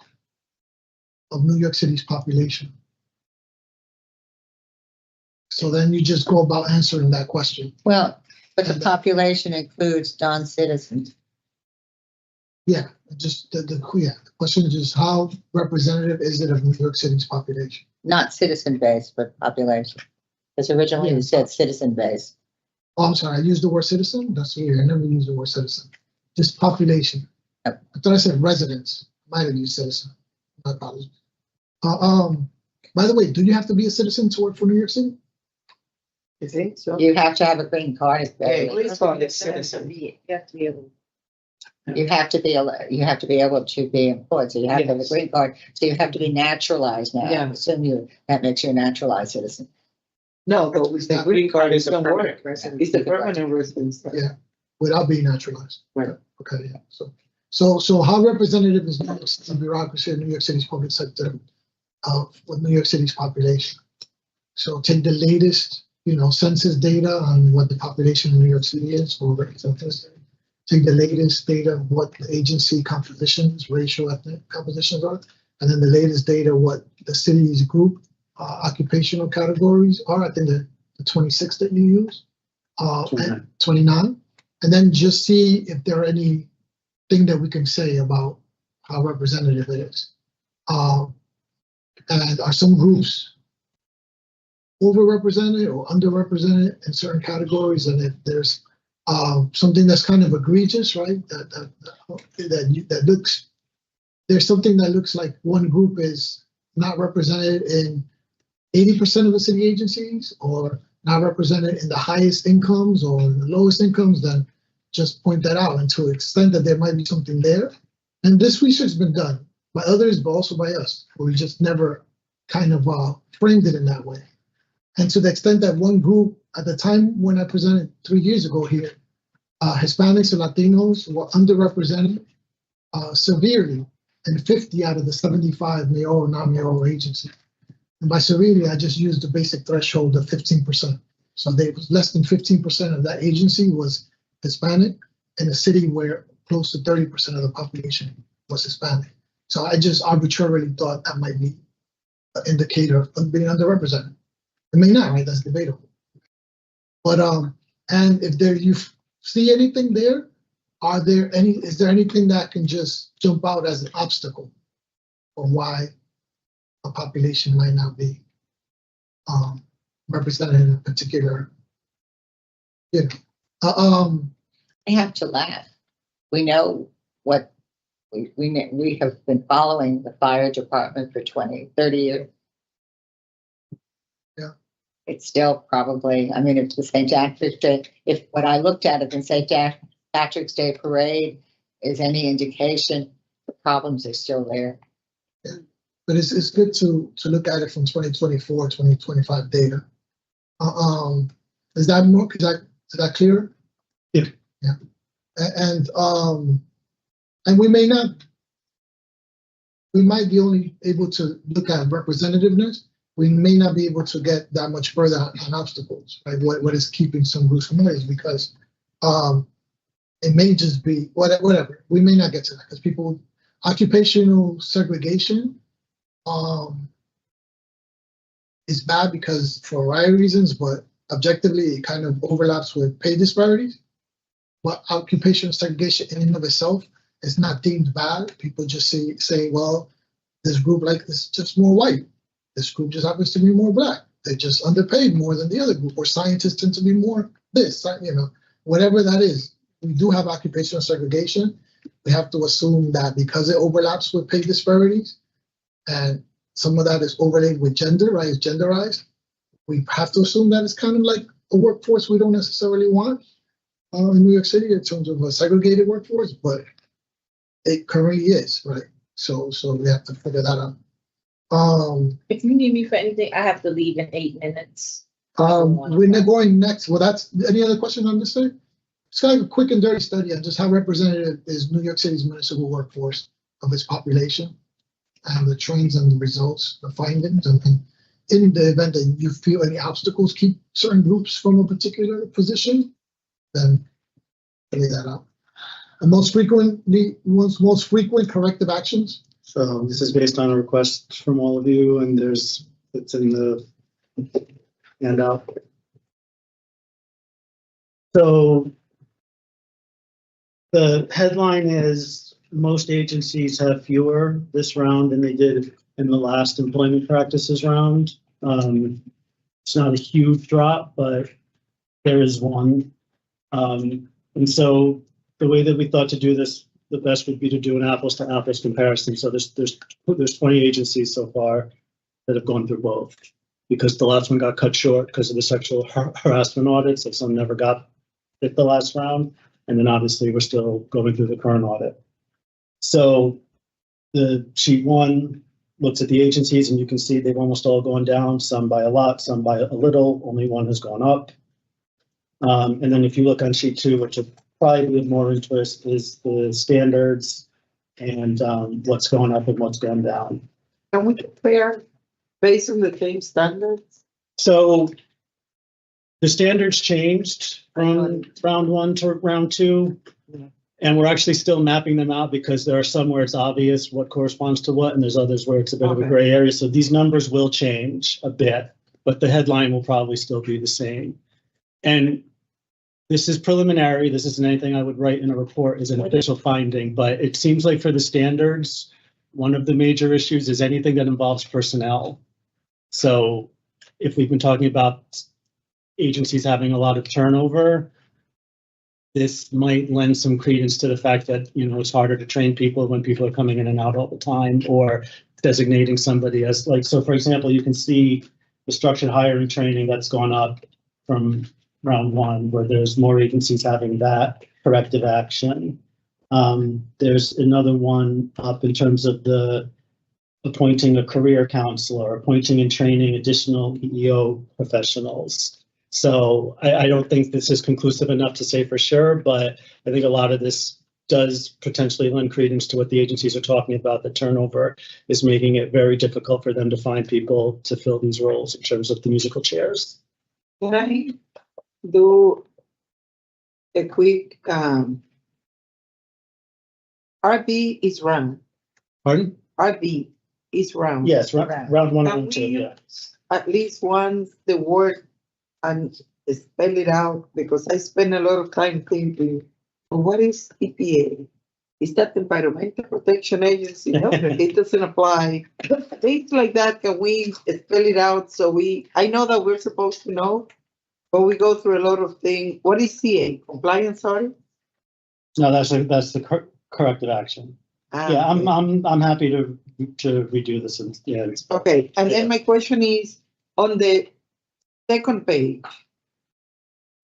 of New York City's population? So then you just go about answering that question. Well, but the population includes non-citizens. Yeah, just the question is just how representative is it of New York City's population? Not citizen based, but population. Because originally you said citizen based. Oh, I'm sorry, I used the word citizen? That's weird. I never used the word citizen. Just population. Yep. I thought I said residents. Might have used citizen. My apologies. By the way, do you have to be a citizen to work for New York City? I think so. You have to have a green card. If Yeah, they- green card is citizen. You have to be able. You have to be able to be employed. So you have to have a Yes. green card. So you have to be naturalized now. Yeah. I assume that makes you a naturalized citizen. No, but with the green card is don't work. resident. It's the permanent residence. Yeah. Without being naturalized. Right. Okay, yeah. So how representative is New York City bureaucracy and New York City's public sector with New York City's population? So take the latest, census data on what the population of New York City is, or take the latest data of what the agency compositions, racial, ethnic compositions are, and then the latest data what the city's group occupational categories are. I think the 26 that you use, 29, and then just see if there are anything that we can say about how representative it is. And are some groups overrepresented or underrepresented in certain categories? And if there's something that's kind of egregious, right? That looks, there's something that looks like one group is not represented in 80% of the city agencies, or not represented in the highest incomes or the lowest incomes, then just point that out. And to the extent that there might be something there, and this research has been done by others, but also by us, where we just never kind of framed it in that way. And to the extent that one group, at the time when I presented 3 years ago here, Hispanics and Latinos were underrepresented severely in 50 out of the 75 mayoral and non-mayoral agencies. And by severely, I just used the basic threshold of 15%. So there was less than 15% of that agency was Hispanic in a city where close to 30% of the population was Hispanic. So I just arbitrarily thought that might be an indicator of being underrepresented. It may not, right? That's debatable. But and if there you see anything there, is there anything that can just jump out as an obstacle for why a population might not be represented in a particular, I have to laugh. We know what we have been following the fire department for 20, 30 years. Yeah. It's still probably, I mean, if the St. Patrick's Day, if what I looked at it in St. Patrick's Day parade is any indication, the problems are still there. Yeah. But it's good to look at it from 2024, 2025 data. Is that more, is that clear? Yeah. Yeah. And we might be only able to look at representativeness. We may not be able to get that much further on obstacles, right? What is keeping some groups from it is because it may just be whatever. We may not get to that because people, occupational segregation is bad because for a variety of reasons, but objectively it kind of overlaps with pay disparities. But occupational segregation in and of itself is not deemed bad. People just say, well, this group like this is just more white. This group just happens to be more black. They're just underpaid more than the other group, or scientists tend to be more this, whatever that is. We do have occupational segregation. We have to assume that because it overlaps with pay disparities, and some of that is overlaid with gender, right? It's genderized. We have to assume that it's kind of like a workforce we don't necessarily want in New York City in terms of a segregated workforce, but it currently is, right? So we have to figure that out. If you need me for anything, I have to leave in 8 minutes. We're going next. Well, that's any other question on this thing? It's kind of a quick and dirty study on just how representative is New York City's municipal workforce of its population. and the trends and the results, the findings, and in the event that you feel any obstacles keep certain groups from a particular position, then lay that out. And most frequent corrective actions. So this is based on a request from all of you, and it's in the handout. So the headline is most agencies have fewer this round than they did in the last employment practices round. It's not a huge drop, but there is one. And so the way that we thought to do this, the best would be to do an apples to apples comparison. So there's 20 agencies so far that have gone through both, because the last one got cut short because of the sexual harassment audit. So some never got it the last round. And then obviously we're still going through the current audit. So the sheet one looks at the agencies, and you can see they've almost all gone down, some by a lot, some by a little, only one has gone up. And then if you look on sheet two, which will probably be of more interest, is the standards and what's going up and what's going down. Can we compare based on the same standards? So the standards changed from round one to round two, and we're actually still mapping them out because there are some where it's obvious what corresponds to what, and there's others where it's a bit of a gray area. So these numbers will change a bit, but the headline will probably still be the same. And this is preliminary. This isn't anything I would write in a report as an official finding, but it seems like for the standards, one of the major issues is anything that involves personnel. So if we've been talking about agencies having a lot of turnover, this might lend some credence to the fact that, you know, it's harder to train people when people are coming in and out all the time, or designating somebody as, like, so for example, you can see the structured hiring training that's gone up from round one, where there's more agencies having that corrective action. There's another one up in terms of the appointing a career counselor, appointing and training additional EEO professionals. So I don't think this is conclusive enough to say for sure, but I think a lot of this does potentially lend credence to what the agencies are talking about. The turnover is making it very difficult for them to find people to fill these roles in terms of the musical chairs. Can I do a quick, RB is round. Pardon? RB is round. Yes, round one Can and two, we yeah. At least once the word and spell it out, because I spend a lot of time thinking, well, what is EPA? Is that the Environmental Protection Agency? No, it doesn't apply. Things like that, can we spell it out so I know that we're supposed to know, but we go through a lot of things. What is CA? Compliance, sorry? No, that's the corrective action. Yeah, I'm happy to redo this and yeah. Okay, and then my question is on the second page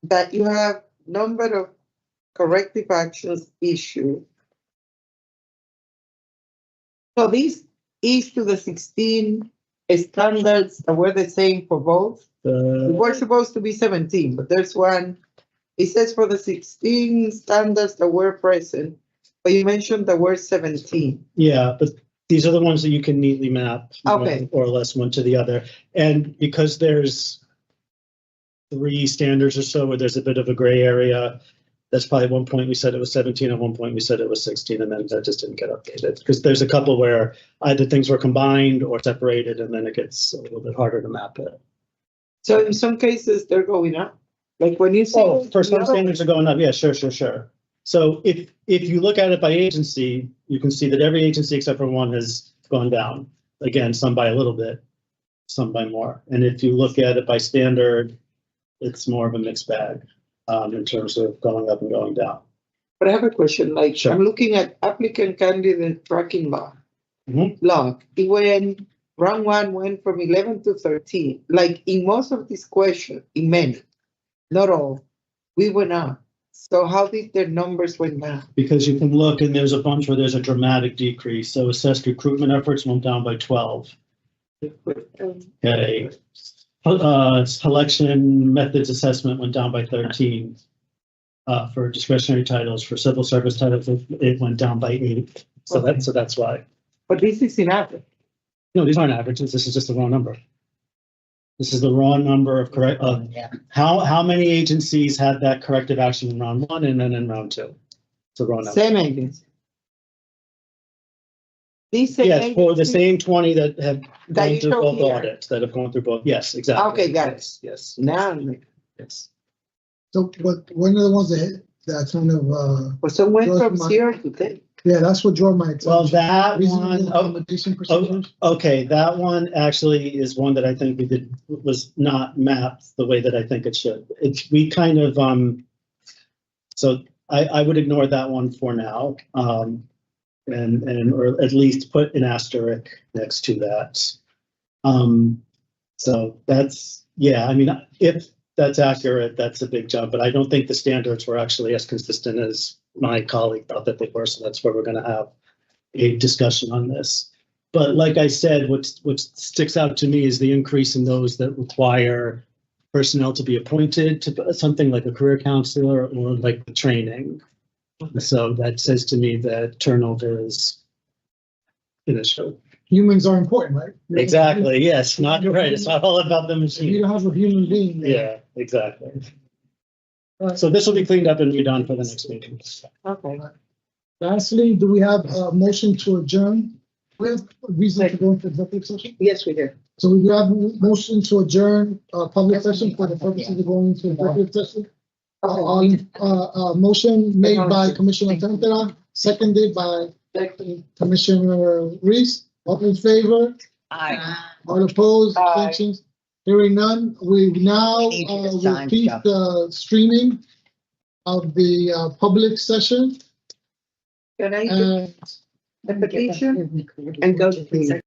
that you have number of corrective actions issued. So this is to the 16 standards that were the same for both. We're supposed to be 17, but there's one. It says for the 16 standards that were present, but you mentioned there were 17. Yeah, but these are the ones that you can neatly map, okay, more or less one to the other. And because there's 3 standards or so where there's a bit of a gray area, that's probably at one point we said it was 17, at one point we said it was 16, and then that just didn't get updated. Because there's a couple where either things were combined or separated, and then it gets a little bit harder to map it. So in some cases they're going up. Like when you say for some standards are going up, yeah, sure. So if you look at it by agency, you can see that every agency except for one has gone down. Again, some by a little bit, some by more. And if you look at it by standard, it's more of a mixed bag in terms of going up and going down. But I have a question, like sure. I'm looking at applicant candidate tracking log. Log. It went, round one went from 11 to 13. Like in most of these questions, in many, not all, we went up. So how did their numbers went down? Because you can look and there's a bunch where there's a dramatic decrease. So assessed recruitment efforts went down by 12. Okay. Selection methods assessment went down by 13. For discretionary titles, for civil service titles, it went down by 8. So that's why. But this is in average. No, these aren't averages. This is just the raw number. This is the raw number of correct, Yeah. how many agencies had that corrective action in round one and then in round two? It's a raw number. Same agency. These same Yes, for the agencies same 20 that have that gone you through show both here. audits, that have gone through both. Yes, exactly. Okay, got it. Yes, yes. Now, Yes. So, but one of the ones that kind of, but so went Those from my- 0 to 10. yeah, that's what drew my attention. Well, that Reasonable one, accommodation procedures. okay, that one actually is one that I think was not mapped the way that I think it should. We kind of, so I would ignore that one for now. Or at least put an asterisk next to that. So that's, yeah, I mean, if that's accurate, that's a big jump, but I don't think the standards were actually as consistent as my colleague thought that they were, so that's where we're gonna have a discussion on this. But like I said, what sticks out to me is the increase in those that require personnel to be appointed to something like a career counselor or like the training. So that says to me that turnover is an issue. Humans are important, right? Exactly, yes, not right. It's not all about the If you machine. don't have a human being there. Yeah, exactly. So this will be cleaned up and redone for the next meeting. Okay. Lastly, do we have a motion to adjourn? We have a reason to go into executive session? Yes, we do. So we have a motion to adjourn, public session for the purposes of going into executive session. Motion made by Commissioner Alcantara, seconded by Commissioner Reese. All in favor? All opposed? Aye. Abstentions? Hearing none, we now We need you to sign repeat stuff. the streaming of the public session Can I do and the petition? And go to the